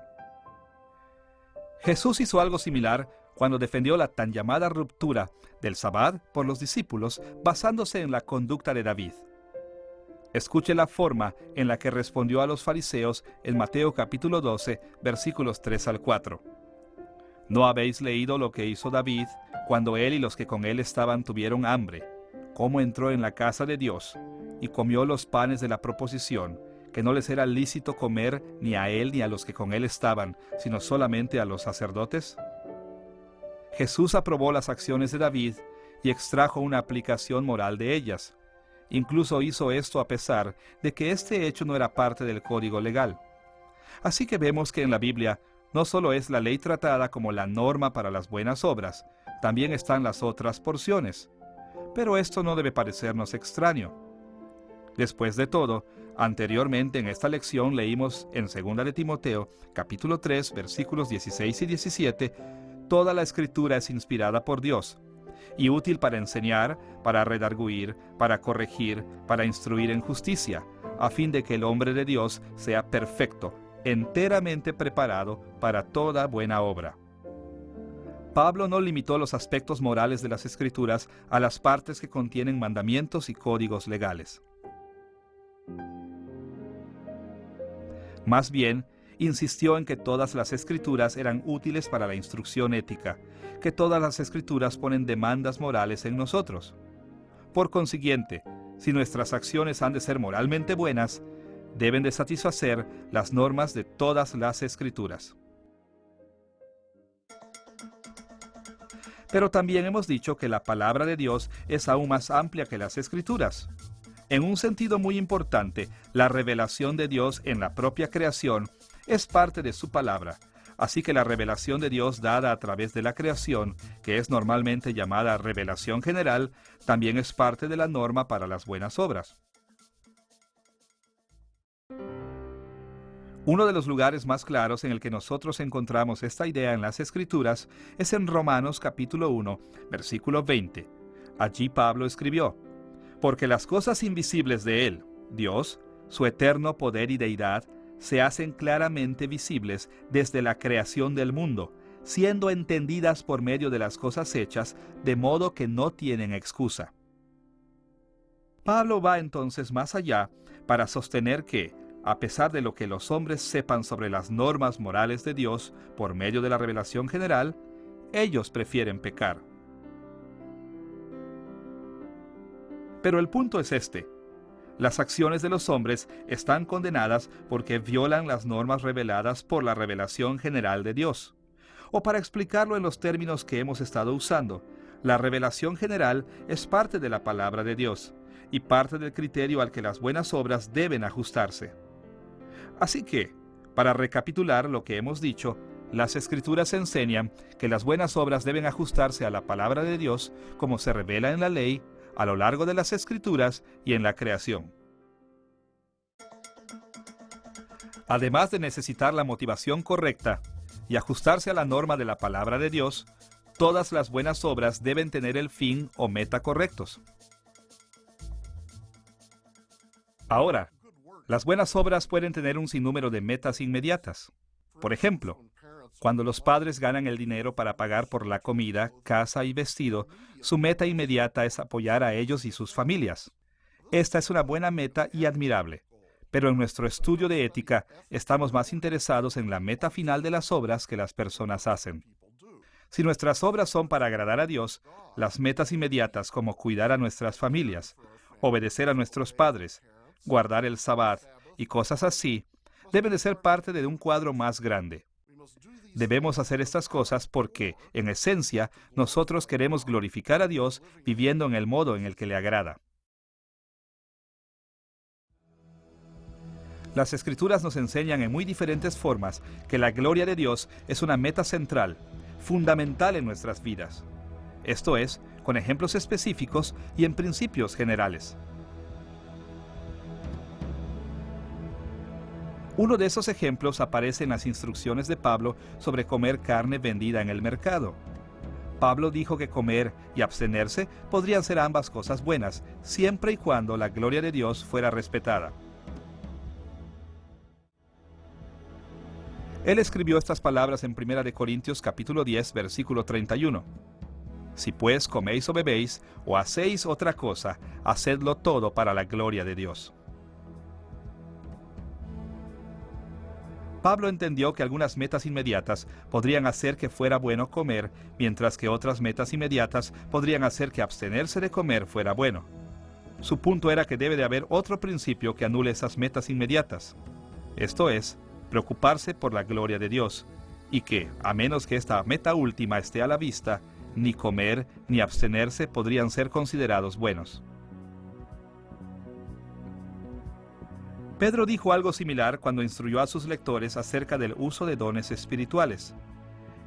Jesús hizo algo similar cuando defendió la tan llamada ruptura del Sabbat por los discípulos basándose en la conducta de David. Escuche la forma en la que respondió a los fariseos en Mateo capítulo 12, versículos 3 al 4. ¿No habéis leído lo que hizo David cuando él y los que con él estaban tuvieron hambre? Cómo entró en la casa de Dios y comió los panes de la proposición, que no les era lícito comer ni a él ni a los que con él estaban, sino solamente a los sacerdotes. Jesús aprobó las acciones de David y extrajo una aplicación moral de ellas. Incluso hizo esto a pesar de que este hecho no era parte del código legal. Así que vemos que en la Biblia no solo es la ley tratada como la norma para las buenas obras, también están las otras porciones. Pero esto no debe parecernos extraño. Después de todo, anteriormente en esta lección leímos en 2 de Timoteo, capítulo 3, versículos 16 y 17, toda la Escritura es inspirada por Dios, y útil para enseñar, para redarguir, para corregir, para instruir en justicia, a fin de que el hombre de Dios sea perfecto, enteramente preparado para toda buena obra. Pablo no limitó los aspectos morales de las Escrituras a las partes que contienen mandamientos y códigos legales. Más bien, insistió en que todas las Escrituras eran útiles para la instrucción ética, que todas las Escrituras ponen demandas morales en nosotros. Por consiguiente, si nuestras acciones han de ser moralmente buenas, deben de satisfacer las normas de todas las Escrituras. Pero también hemos dicho que la palabra de Dios es aún más amplia que las Escrituras. En un sentido muy importante, la revelación de Dios en la propia creación es parte de su palabra. Así que la revelación de Dios dada a través de la creación, que es normalmente llamada revelación general, también es parte de la norma para las buenas obras. Uno de los lugares más claros en el que nosotros encontramos esta idea en las Escrituras es en Romanos capítulo 1, versículo 20. Allí Pablo escribió: porque las cosas invisibles de Él, Dios, su eterno poder y deidad, se hacen claramente visibles desde la creación del mundo, siendo entendidas por medio de las cosas hechas, de modo que no tienen excusa. Pablo va entonces más allá para sostener que, a pesar de lo que los hombres sepan sobre las normas morales de Dios por medio de la revelación general, ellos prefieren pecar. Pero el punto es este: las acciones de los hombres están condenadas porque violan las normas reveladas por la revelación general de Dios. O para explicarlo en los términos que hemos estado usando, la revelación general es parte de la palabra de Dios y parte del criterio al que las buenas obras deben ajustarse. Así que, para recapitular lo que hemos dicho, las Escrituras enseñan que las buenas obras deben ajustarse a la palabra de Dios como se revela en la ley, a lo largo de las Escrituras y en la creación. Además de necesitar la motivación correcta y ajustarse a la norma de la palabra de Dios, todas las buenas obras deben tener el fin o meta correctos. Ahora, las buenas obras pueden tener un sinnúmero de metas inmediatas. Por ejemplo, cuando los padres ganan el dinero para pagar por la comida, casa y vestido, su meta inmediata es apoyar a ellos y sus familias. Esta es una buena meta y admirable, pero en nuestro estudio de ética estamos más interesados en la meta final de las obras que las personas hacen. Si nuestras obras son para agradar a Dios, las metas inmediatas como cuidar a nuestras familias, obedecer a nuestros padres, guardar el Sabbat y cosas así, deben de ser parte de un cuadro más grande. Debemos hacer estas cosas porque, en esencia, nosotros queremos glorificar a Dios viviendo en el modo en el que le agrada. Las Escrituras nos enseñan en muy diferentes formas que la gloria de Dios es una meta central, fundamental en nuestras vidas. Esto es, con ejemplos específicos y en principios generales. Uno de esos ejemplos aparece en las instrucciones de Pablo sobre comer carne vendida en el mercado. Pablo dijo que comer y abstenerse podrían ser ambas cosas buenas, siempre y cuando la gloria de Dios fuera respetada. Él escribió estas palabras en 1 Corintios capítulo 10, versículo 31. Si pues coméis o bebéis, o hacéis otra cosa, hacedlo todo para la gloria de Dios. Pablo entendió que algunas metas inmediatas podrían hacer que fuera bueno comer, mientras que otras metas inmediatas podrían hacer que abstenerse de comer fuera bueno. Su punto era que debe de haber otro principio que anule esas metas inmediatas. Esto es, preocuparse por la gloria de Dios, y que, a menos que esta meta última esté a la vista, ni comer ni abstenerse podrían ser considerados buenos. Pedro dijo algo similar cuando instruyó a sus lectores acerca del uso de dones espirituales.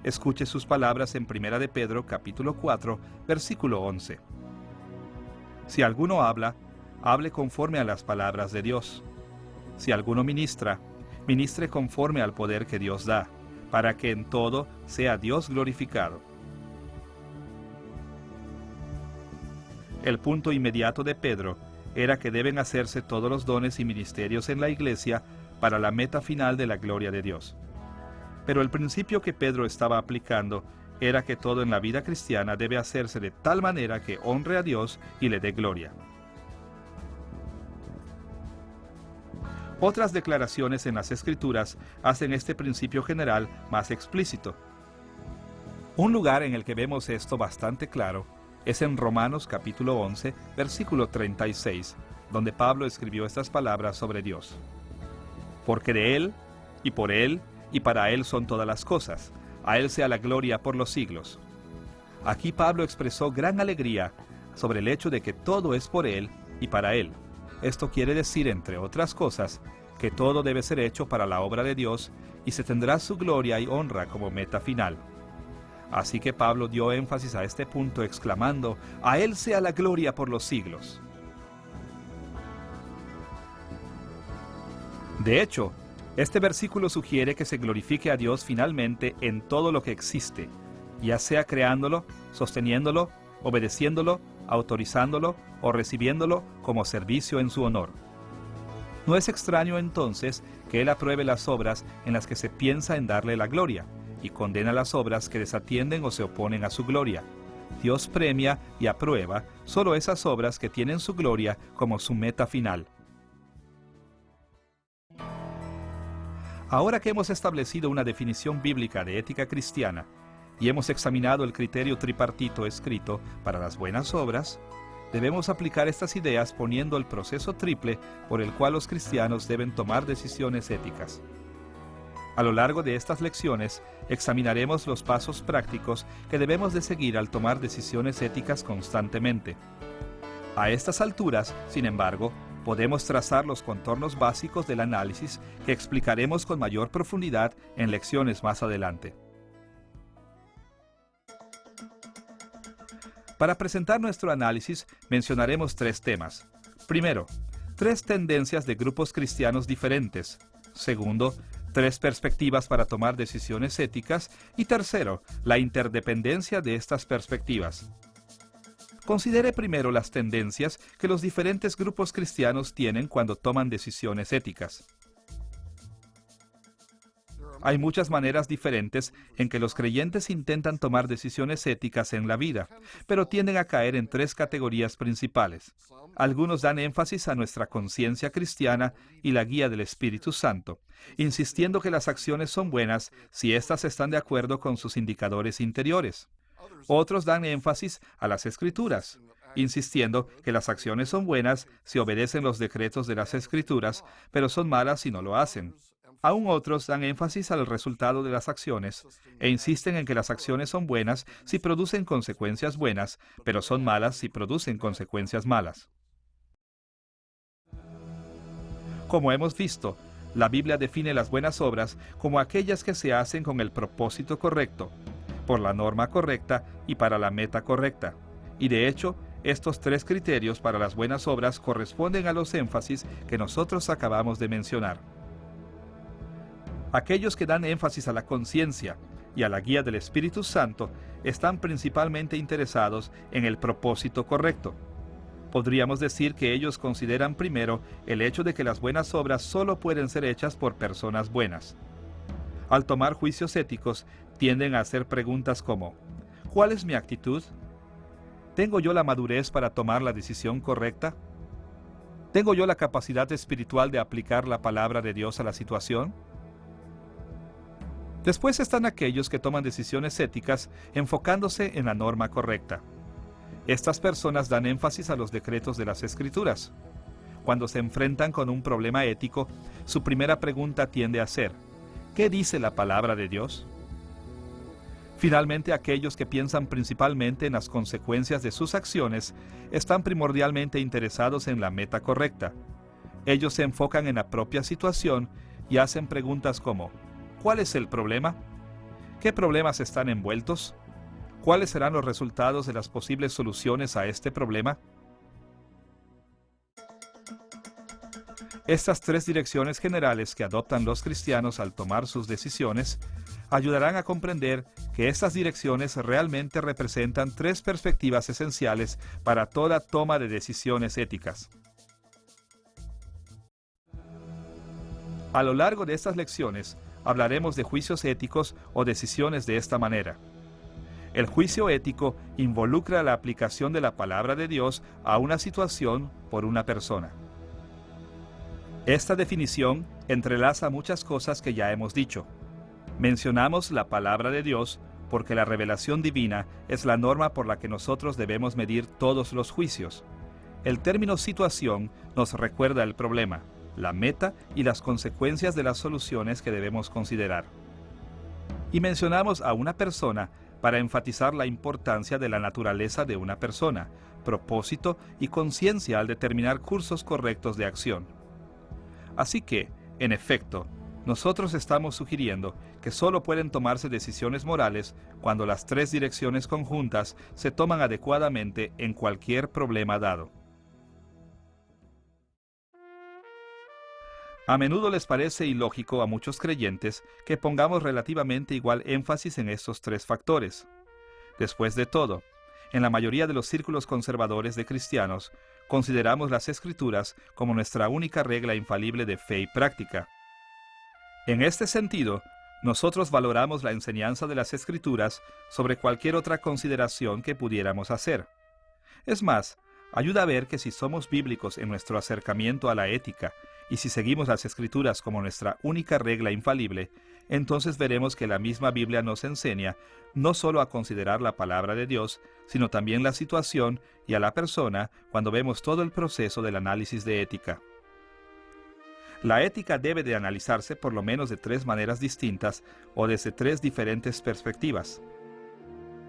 Escuche sus palabras en 1 de Pedro capítulo 4, versículo 11. Si alguno habla, hable conforme a las palabras de Dios. Si alguno ministra, ministre conforme al poder que Dios da, para que en todo sea Dios glorificado. El punto inmediato de Pedro era que deben hacerse todos los dones y ministerios en la iglesia para la meta final de la gloria de Dios. Pero el principio que Pedro estaba aplicando era que todo en la vida cristiana debe hacerse de tal manera que honre a Dios y le dé gloria. Otras declaraciones en las Escrituras hacen este principio general más explícito. Un lugar en el que vemos esto bastante claro es en Romanos capítulo 11, versículo 36, donde Pablo escribió estas palabras sobre Dios. Porque de Él, y por Él, y para Él son todas las cosas. A Él sea la gloria por los siglos. Aquí Pablo expresó gran alegría sobre el hecho de que todo es por Él y para Él. Esto quiere decir, entre otras cosas, que todo debe ser hecho para la obra de Dios y se tendrá su gloria y honra como meta final. Así que Pablo dio énfasis a este punto exclamando: a Él sea la gloria por los siglos. De hecho, este versículo sugiere que se glorifique a Dios finalmente en todo lo que existe, ya sea creándolo, sosteniéndolo, obedeciéndolo, autorizándolo o recibiéndolo como servicio en su honor. No es extraño entonces que Él apruebe las obras en las que se piensa en darle la gloria y condena las obras que desatienden o se oponen a su gloria. Dios premia y aprueba solo esas obras que tienen su gloria como su meta final. Ahora que hemos establecido una definición bíblica de ética cristiana y hemos examinado el criterio tripartito escrito para las buenas obras, debemos aplicar estas ideas poniendo el proceso triple por el cual los cristianos deben tomar decisiones éticas. A lo largo de estas lecciones, examinaremos los pasos prácticos que debemos de seguir al tomar decisiones éticas constantemente. A estas alturas, sin embargo, podemos trazar los contornos básicos del análisis que explicaremos con mayor profundidad en lecciones más adelante. Para presentar nuestro análisis, mencionaremos 3 temas. Primero, 3 tendencias de grupos cristianos diferentes. Segundo, 3 perspectivas para tomar decisiones éticas. Y tercero, la interdependencia de estas perspectivas. Considere primero las tendencias que los diferentes grupos cristianos tienen cuando toman decisiones éticas. Hay muchas maneras diferentes en que los creyentes intentan tomar decisiones éticas en la vida, pero tienden a caer en 3 categorías principales. Algunos dan énfasis a nuestra conciencia cristiana y la guía del Espíritu Santo, insistiendo que las acciones son buenas si éstas están de acuerdo con sus indicadores interiores. Otros dan énfasis a las Escrituras, insistiendo que las acciones son buenas si obedecen los decretos de las Escrituras, pero son malas si no lo hacen. Aún otros dan énfasis al resultado de las acciones e insisten en que las acciones son buenas si producen consecuencias buenas, pero son malas si producen consecuencias malas. Como hemos visto, la Biblia define las buenas obras como aquellas que se hacen con el propósito correcto, por la norma correcta y para la meta correcta. Y de hecho, estos 3 criterios para las buenas obras corresponden a los énfasis que nosotros acabamos de mencionar. Aquellos que dan énfasis a la conciencia y a la guía del Espíritu Santo están principalmente interesados en el propósito correcto. Podríamos decir que ellos consideran primero el hecho de que las buenas obras solo pueden ser hechas por personas buenas. Al tomar juicios éticos, tienden a hacer preguntas como: ¿cuál es mi actitud? ¿Tengo yo la madurez para tomar la decisión correcta? ¿Tengo yo la capacidad espiritual de aplicar la palabra de Dios a la situación? Después están aquellos que toman decisiones éticas enfocándose en la norma correcta. Estas personas dan énfasis a los decretos de las Escrituras. Cuando se enfrentan con un problema ético, su primera pregunta tiende a ser: ¿qué dice la palabra de Dios? Finalmente, aquellos que piensan principalmente en las consecuencias de sus acciones están primordialmente interesados en la meta correcta. Ellos se enfocan en la propia situación y hacen preguntas como: ¿cuál es el problema? ¿Qué problemas están envueltos? ¿Cuáles serán los resultados de las posibles soluciones a este problema? Estas 3 direcciones generales que adoptan los cristianos al tomar sus decisiones ayudarán a comprender que estas direcciones realmente representan 3 perspectivas esenciales para toda toma de decisiones éticas. A lo largo de estas lecciones, hablaremos de juicios éticos o decisiones de esta manera. El juicio ético involucra la aplicación de la palabra de Dios a una situación por una persona. Esta definición entrelaza muchas cosas que ya hemos dicho. Mencionamos la palabra de Dios porque la revelación divina es la norma por la que nosotros debemos medir todos los juicios. El término situación nos recuerda el problema. la meta y las consecuencias de las soluciones que debemos considerar. Y mencionamos a una persona para enfatizar la importancia de la naturaleza de una persona, propósito y conciencia al determinar cursos correctos de acción. Así que, en efecto, nosotros estamos sugiriendo que solo pueden tomarse decisiones morales cuando las tres direcciones conjuntas se toman adecuadamente en cualquier problema dado. A menudo les parece ilógico a muchos creyentes que pongamos relativamente igual énfasis en estos tres factores. Después de todo, en la mayoría de los círculos conservadores de cristianos, consideramos las Escrituras como nuestra única regla infalible de fe y práctica. En este sentido, nosotros valoramos la enseñanza de las Escrituras sobre cualquier otra consideración que pudiéramos hacer. Es más, ayuda a ver que si somos bíblicos en nuestro acercamiento a la ética y si seguimos las Escrituras como nuestra única regla infalible, entonces veremos que la misma Biblia nos enseña no solo a considerar la palabra de Dios, sino también la situación y a la persona cuando vemos todo el proceso del análisis de ética. La ética debe de analizarse por lo menos de tres maneras distintas o desde tres diferentes perspectivas.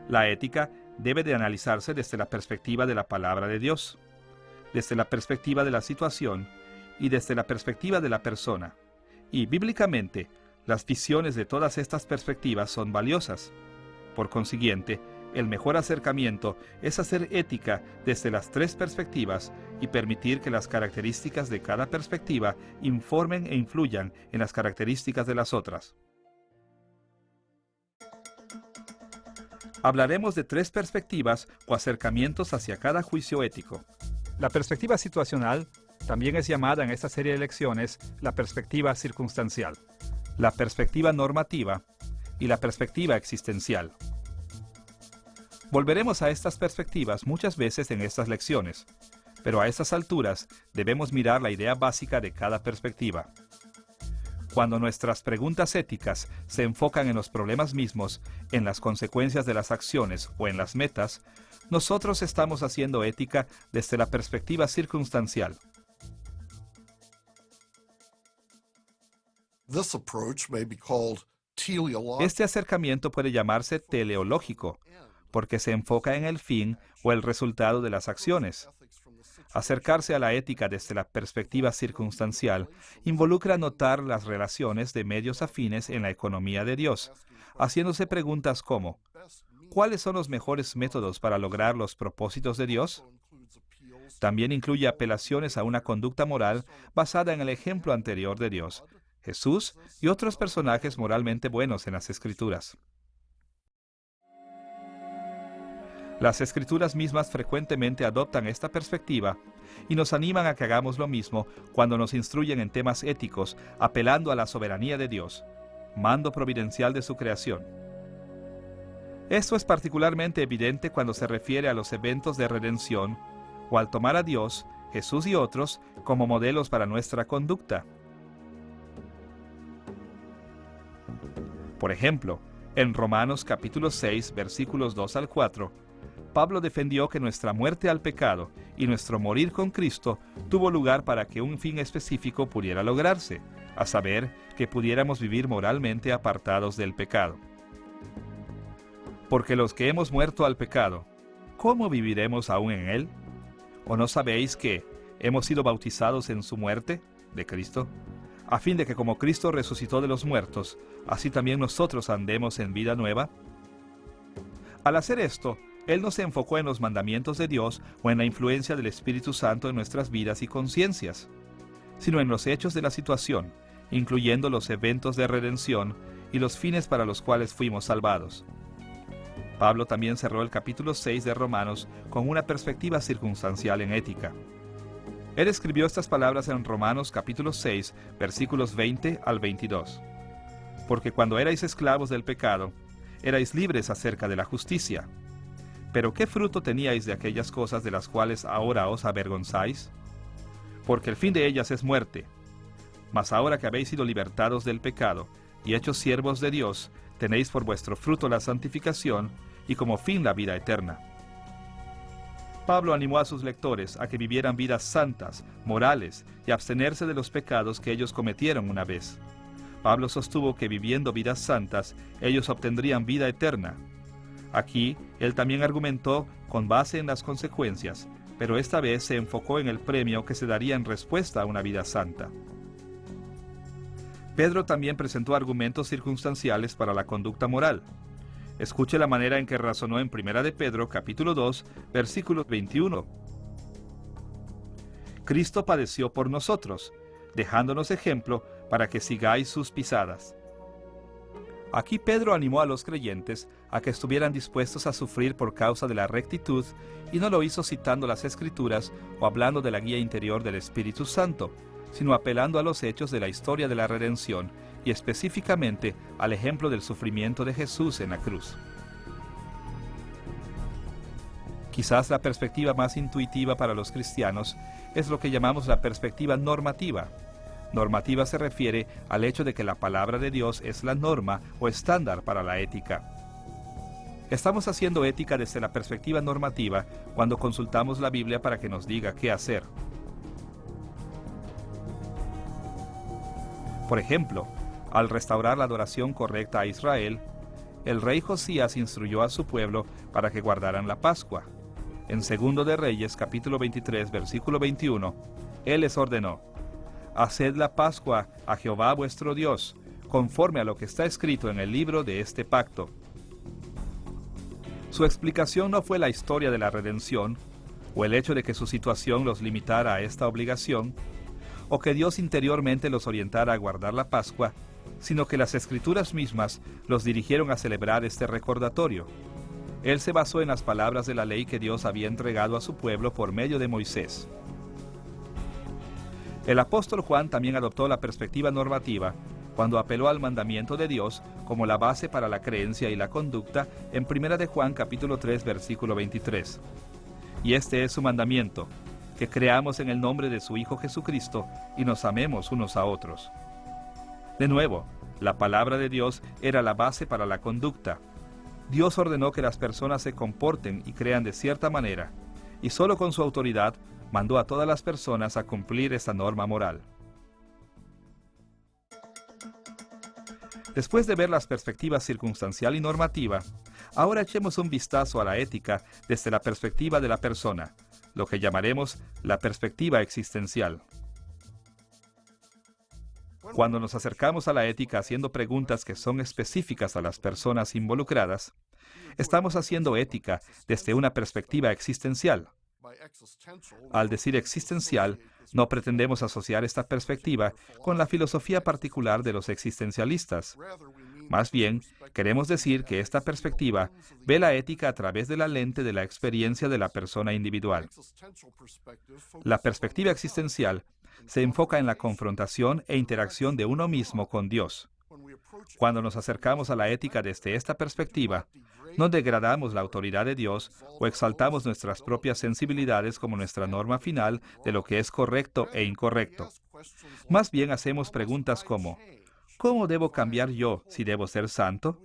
La ética debe de analizarse desde la perspectiva de la palabra de Dios, desde la perspectiva de la situación y desde la perspectiva de la persona. Y bíblicamente, las visiones de todas estas perspectivas son valiosas. Por consiguiente, el mejor acercamiento es hacer ética desde las tres perspectivas y permitir que las características de cada perspectiva informen e influyan en las características de las otras. Hablaremos de tres perspectivas o acercamientos hacia cada juicio ético. La perspectiva situacional también es llamada en esta serie de lecciones la perspectiva circunstancial, la perspectiva normativa y la perspectiva existencial. Volveremos a estas perspectivas muchas veces en estas lecciones, pero a estas alturas debemos mirar la idea básica de cada perspectiva. Cuando nuestras preguntas éticas se enfocan en los problemas mismos, en las consecuencias de las acciones o en las metas, nosotros estamos haciendo ética desde la perspectiva circunstancial. Este acercamiento puede llamarse teleológico, porque se enfoca en el fin o el resultado de las acciones. Acercarse a la ética desde la perspectiva circunstancial involucra notar las relaciones de medios afines en la economía de Dios, haciéndose preguntas como: ¿cuáles son los mejores métodos para lograr los propósitos de Dios? También incluye apelaciones a una conducta moral basada en el ejemplo anterior de Dios, Jesús y otros personajes moralmente buenos en las Escrituras. Las Escrituras mismas frecuentemente adoptan esta perspectiva y nos animan a que hagamos lo mismo cuando nos instruyen en temas éticos, apelando a la soberanía de Dios, mando providencial de su creación. Esto es particularmente evidente cuando se refiere a los eventos de redención o al tomar a Dios, Jesús y otros como modelos para nuestra conducta. Por ejemplo, en Romanos capítulo 6, versículos 2 al 4, Pablo defendió que nuestra muerte al pecado y nuestro morir con Cristo tuvo lugar para que un fin específico pudiera lograrse, a saber, que pudiéramos vivir moralmente apartados del pecado. Porque los que hemos muerto al pecado, ¿cómo viviremos aún en él? ¿O no sabéis que hemos sido bautizados en su muerte, de Cristo, a fin de que como Cristo resucitó de los muertos, así también nosotros andemos en vida nueva? Al hacer esto, Él no se enfocó en los mandamientos de Dios o en la influencia del Espíritu Santo en nuestras vidas y conciencias, sino en los hechos de la situación, incluyendo los eventos de redención y los fines para los cuales fuimos salvados. Pablo también cerró el capítulo 6 de Romanos con una perspectiva circunstancial en ética. Él escribió estas palabras en Romanos capítulo 6, versículos 20 al 22. Porque cuando erais esclavos del pecado, erais libres acerca de la justicia. Pero ¿qué fruto teníais de aquellas cosas de las cuales ahora os avergonzáis? Porque el fin de ellas es muerte. Mas ahora que habéis sido libertados del pecado y hechos siervos de Dios, tenéis por vuestro fruto la santificación y como fin la vida eterna. Pablo animó a sus lectores a que vivieran vidas santas, morales y abstenerse de los pecados que ellos cometieron una vez. Pablo sostuvo que viviendo vidas santas, ellos obtendrían vida eterna. Aquí, él también argumentó con base en las consecuencias, pero esta vez se enfocó en el premio que se daría en respuesta a una vida santa. Pedro también presentó argumentos circunstanciales para la conducta moral. Escuche la manera en que razonó en 1 de Pedro, capítulo 2, versículo 21. Cristo padeció por nosotros, dejándonos ejemplo para que sigáis sus pisadas. Aquí Pedro animó a los creyentes a que estuvieran dispuestos a sufrir por causa de la rectitud, y no lo hizo citando las Escrituras o hablando de la guía interior del Espíritu Santo, sino apelando a los hechos de la historia de la redención y específicamente al ejemplo del sufrimiento de Jesús en la cruz. Quizás la perspectiva más intuitiva para los cristianos es lo que llamamos la perspectiva normativa. Normativa se refiere al hecho de que la palabra de Dios es la norma o estándar para la ética. Estamos haciendo ética desde la perspectiva normativa cuando consultamos la Biblia para que nos diga qué hacer. Por ejemplo, al restaurar la adoración correcta a Israel, el rey Josías instruyó a su pueblo para que guardaran la Pascua. En 2 de Reyes, capítulo 23, versículo 21, él les ordenó: «Haced la Pascua a Jehová vuestro Dios, conforme a lo que está escrito en el libro de este pacto». Su explicación no fue la historia de la redención, o el hecho de que su situación los limitara a esta obligación, o que Dios interiormente los orientara a guardar la Pascua, sino que las Escrituras mismas los dirigieron a celebrar este recordatorio. Él se basó en las palabras de la ley que Dios había entregado a su pueblo por medio de Moisés. El apóstol Juan también adoptó la perspectiva normativa cuando apeló al mandamiento de Dios como la base para la creencia y la conducta en 1 de Juan capítulo 3 versículo 23. Y este es su mandamiento: que creamos en el nombre de su Hijo Jesucristo y nos amemos unos a otros. De nuevo, la palabra de Dios era la base para la conducta. Dios ordenó que las personas se comporten y crean de cierta manera, y solo con su autoridad mandó a todas las personas a cumplir esta norma moral. Después de ver las perspectivas circunstancial y normativa, ahora echemos un vistazo a la ética desde la perspectiva de la persona, lo que llamaremos la perspectiva existencial. Cuando nos acercamos a la ética haciendo preguntas que son específicas a las personas involucradas, estamos haciendo ética desde una perspectiva existencial. Al decir existencial, no pretendemos asociar esta perspectiva con la filosofía particular de los existencialistas. Más bien, queremos decir que esta perspectiva ve la ética a través de la lente de la experiencia de la persona individual. La perspectiva existencial se enfoca en la confrontación e interacción de uno mismo con Dios. Cuando nos acercamos a la ética desde esta perspectiva, no degradamos la autoridad de Dios o exaltamos nuestras propias sensibilidades como nuestra norma final de lo que es correcto e incorrecto. Más bien hacemos preguntas como: ¿cómo debo cambiar yo si debo ser santo?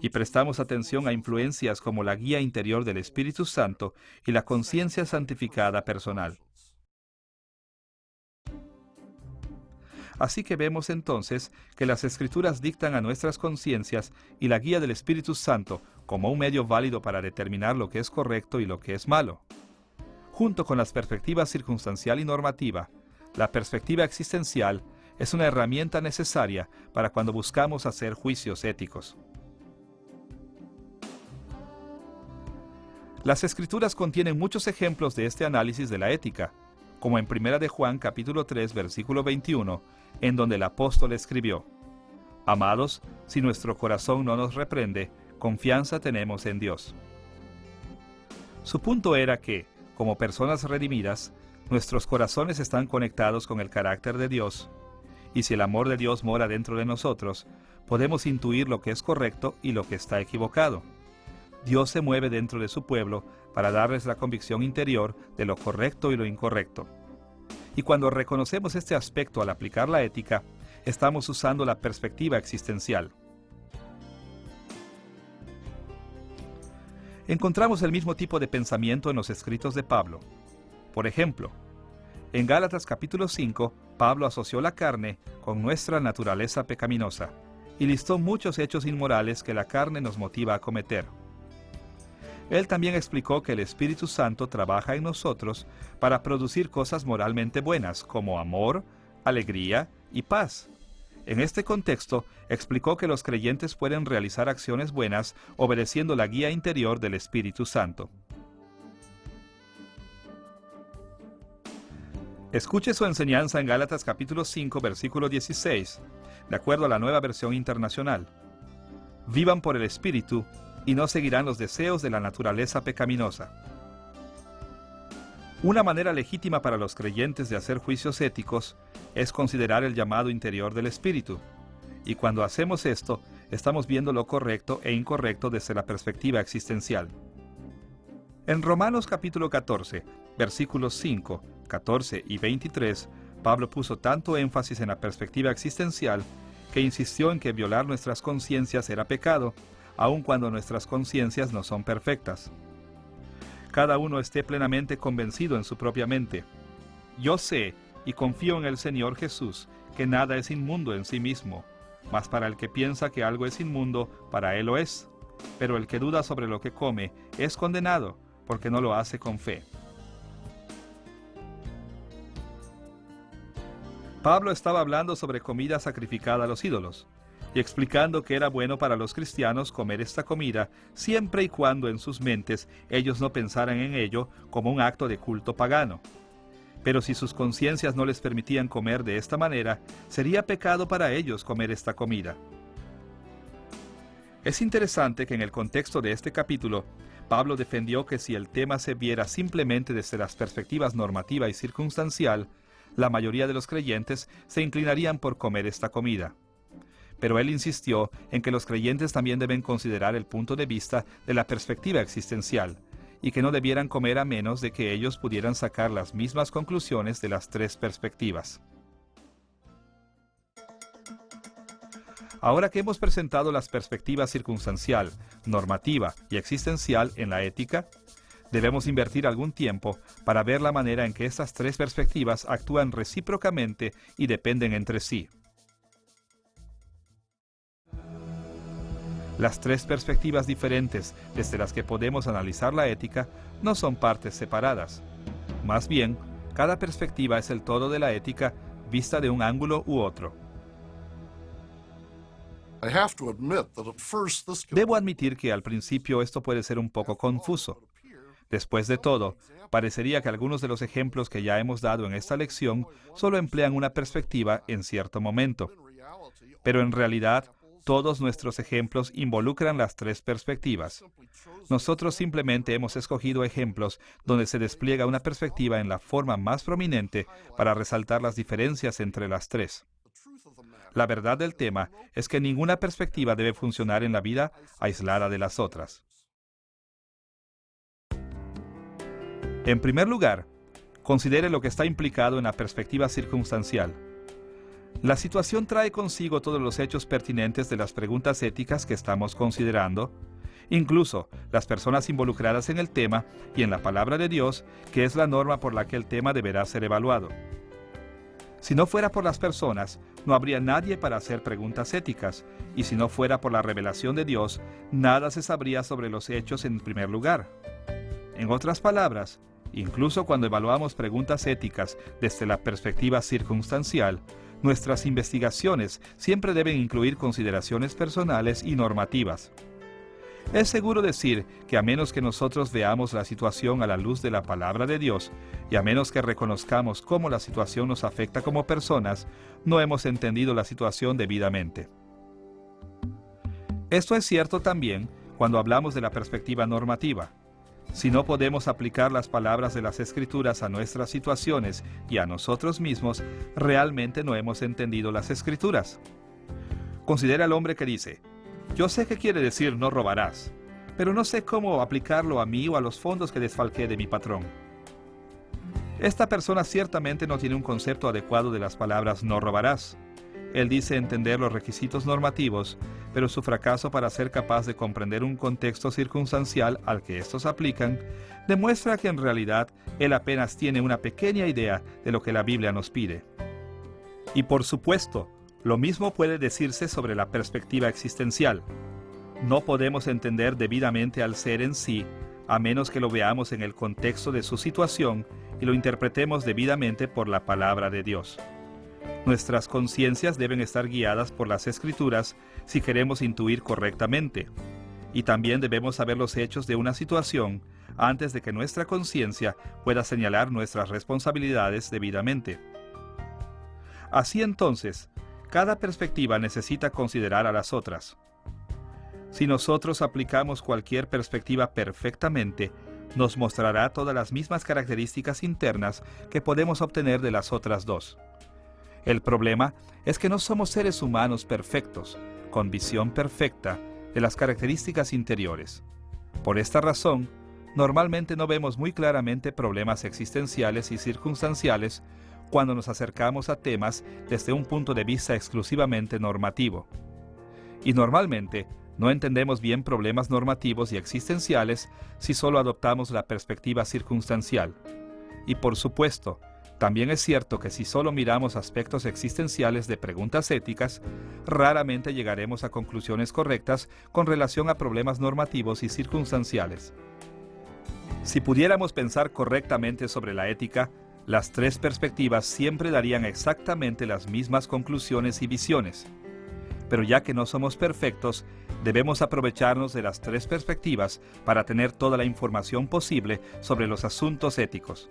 Y prestamos atención a influencias como la guía interior del Espíritu Santo y la conciencia santificada personal. Así que vemos entonces que las Escrituras dictan a nuestras conciencias y la guía del Espíritu Santo como un medio válido para determinar lo que es correcto y lo que es malo. Junto con las perspectivas circunstancial y normativa, la perspectiva existencial es una herramienta necesaria para cuando buscamos hacer juicios éticos. Las Escrituras contienen muchos ejemplos de este análisis de la ética, como en 1 de Juan capítulo 3 versículo 21, en donde el apóstol escribió: «Amados, si nuestro corazón no nos reprende, confianza tenemos en Dios». Su punto era que, como personas redimidas, nuestros corazones están conectados con el carácter de Dios, y si el amor de Dios mora dentro de nosotros, podemos intuir lo que es correcto y lo que está equivocado. Dios se mueve dentro de su pueblo para darles la convicción interior de lo correcto y lo incorrecto. Y cuando reconocemos este aspecto al aplicar la ética, estamos usando la perspectiva existencial. Encontramos el mismo tipo de pensamiento en los escritos de Pablo. Por ejemplo, en Gálatas capítulo 5, Pablo asoció la carne con nuestra naturaleza pecaminosa y listó muchos hechos inmorales que la carne nos motiva a cometer. Él también explicó que el Espíritu Santo trabaja en nosotros para producir cosas moralmente buenas como amor, alegría y paz. En este contexto, explicó que los creyentes pueden realizar acciones buenas obedeciendo la guía interior del Espíritu Santo. Escuche su enseñanza en Gálatas capítulo 5, versículo 16, de acuerdo a la Nueva Versión Internacional. Vivan por el Espíritu y no seguirán los deseos de la naturaleza pecaminosa. Una manera legítima para los creyentes de hacer juicios éticos es considerar el llamado interior del Espíritu. Y cuando hacemos esto, estamos viendo lo correcto e incorrecto desde la perspectiva existencial. En Romanos capítulo 14, versículos 5, 14 y 23, Pablo puso tanto énfasis en la perspectiva existencial que insistió en que violar nuestras conciencias era pecado, aun cuando nuestras conciencias no son perfectas. Cada uno esté plenamente convencido en su propia mente. Yo sé y confío en el Señor Jesús, que nada es inmundo en sí mismo, mas para el que piensa que algo es inmundo, para él lo es. Pero el que duda sobre lo que come es condenado, porque no lo hace con fe. Pablo estaba hablando sobre comida sacrificada a los ídolos, y explicando que era bueno para los cristianos comer esta comida siempre y cuando en sus mentes ellos no pensaran en ello como un acto de culto pagano. Pero si sus conciencias no les permitían comer de esta manera, sería pecado para ellos comer esta comida. Es interesante que en el contexto de este capítulo, Pablo defendió que si el tema se viera simplemente desde las perspectivas normativa y circunstancial, la mayoría de los creyentes se inclinarían por comer esta comida. Pero él insistió en que los creyentes también deben considerar el punto de vista de la perspectiva existencial, y que no debieran comer a menos de que ellos pudieran sacar las mismas conclusiones de las tres perspectivas. Ahora que hemos presentado las perspectivas circunstancial, normativa y existencial en la ética, debemos invertir algún tiempo para ver la manera en que estas tres perspectivas actúan recíprocamente y dependen entre sí. Las tres perspectivas diferentes desde las que podemos analizar la ética no son partes separadas. Más bien, cada perspectiva es el todo de la ética vista de un ángulo u otro. Debo admitir que al principio esto puede ser un poco confuso. Después de todo, parecería que algunos de los ejemplos que ya hemos dado en esta lección solo emplean una perspectiva en cierto momento. Pero en realidad, todos nuestros ejemplos involucran las tres perspectivas. Nosotros simplemente hemos escogido ejemplos donde se despliega una perspectiva en la forma más prominente para resaltar las diferencias entre las tres. La verdad del tema es que ninguna perspectiva debe funcionar en la vida aislada de las otras. En primer lugar, considere lo que está implicado en la perspectiva circunstancial. La situación trae consigo todos los hechos pertinentes de las preguntas éticas que estamos considerando, incluso las personas involucradas en el tema y en la palabra de Dios, que es la norma por la que el tema deberá ser evaluado. Si no fuera por las personas, no habría nadie para hacer preguntas éticas, y si no fuera por la revelación de Dios, nada se sabría sobre los hechos en primer lugar. En otras palabras, incluso cuando evaluamos preguntas éticas desde la perspectiva circunstancial, nuestras investigaciones siempre deben incluir consideraciones personales y normativas. Es seguro decir que a menos que nosotros veamos la situación a la luz de la palabra de Dios, y a menos que reconozcamos cómo la situación nos afecta como personas, no hemos entendido la situación debidamente. Esto es cierto también cuando hablamos de la perspectiva normativa. Si no podemos aplicar las palabras de las Escrituras a nuestras situaciones y a nosotros mismos, realmente no hemos entendido las Escrituras. Considera al hombre que dice: yo sé qué quiere decir no robarás, pero no sé cómo aplicarlo a mí o a los fondos que desfalqué de mi patrón. Esta persona ciertamente no tiene un concepto adecuado de las palabras no robarás. Él dice entender los requisitos normativos, pero su fracaso para ser capaz de comprender un contexto circunstancial al que estos aplican, demuestra que en realidad él apenas tiene una pequeña idea de lo que la Biblia nos pide. Y por supuesto, lo mismo puede decirse sobre la perspectiva existencial. No podemos entender debidamente al ser en sí, a menos que lo veamos en el contexto de su situación y lo interpretemos debidamente por la palabra de Dios. Nuestras conciencias deben estar guiadas por las Escrituras si queremos intuir correctamente, y también debemos saber los hechos de una situación antes de que nuestra conciencia pueda señalar nuestras responsabilidades debidamente. Así entonces, cada perspectiva necesita considerar a las otras. Si nosotros aplicamos cualquier perspectiva perfectamente, nos mostrará todas las mismas características internas que podemos obtener de las otras dos. El problema es que no somos seres humanos perfectos, con visión perfecta de las características interiores. Por esta razón, normalmente no vemos muy claramente problemas existenciales y circunstanciales cuando nos acercamos a temas desde un punto de vista exclusivamente normativo. Y normalmente, no entendemos bien problemas normativos y existenciales si solo adoptamos la perspectiva circunstancial. Y por supuesto, también es cierto que si solo miramos aspectos existenciales de preguntas éticas, raramente llegaremos a conclusiones correctas con relación a problemas normativos y circunstanciales. Si pudiéramos pensar correctamente sobre la ética, las tres perspectivas siempre darían exactamente las mismas conclusiones y visiones. Pero ya que no somos perfectos, debemos aprovecharnos de las tres perspectivas para tener toda la información posible sobre los asuntos éticos.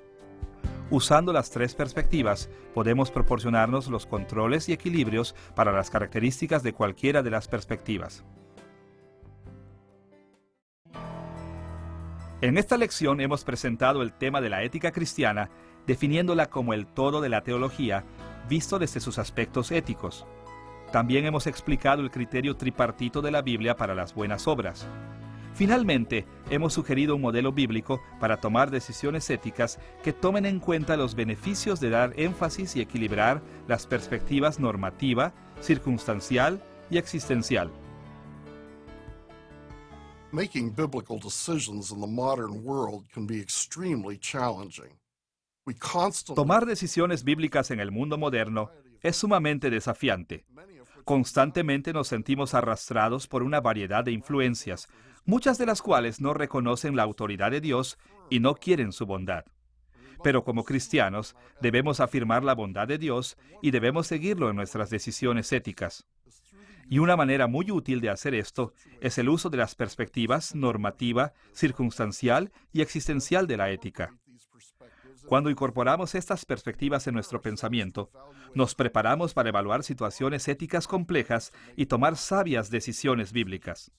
Usando las tres perspectivas, podemos proporcionarnos los controles y equilibrios para las características de cualquiera de las perspectivas. En esta lección hemos presentado el tema de la ética cristiana, definiéndola como el todo de la teología, visto desde sus aspectos éticos. También hemos explicado el criterio tripartito de la Biblia para las buenas obras. Finalmente, hemos sugerido un modelo bíblico para tomar decisiones éticas que tomen en cuenta los beneficios de dar énfasis y equilibrar las perspectivas normativa, circunstancial y existencial. Making biblical decisions in the modern world can be extremely challenging. We constantly Tomar decisiones bíblicas en el mundo moderno es sumamente desafiante. Constantemente nos sentimos arrastrados por una variedad de influencias, muchas de las cuales no reconocen la autoridad de Dios y no quieren su bondad. Pero como cristianos, debemos afirmar la bondad de Dios y debemos seguirlo en nuestras decisiones éticas. Y una manera muy útil de hacer esto es el uso de las perspectivas normativa, circunstancial y existencial de la ética. Cuando incorporamos estas perspectivas en nuestro pensamiento, nos preparamos para evaluar situaciones éticas complejas y tomar sabias decisiones bíblicas.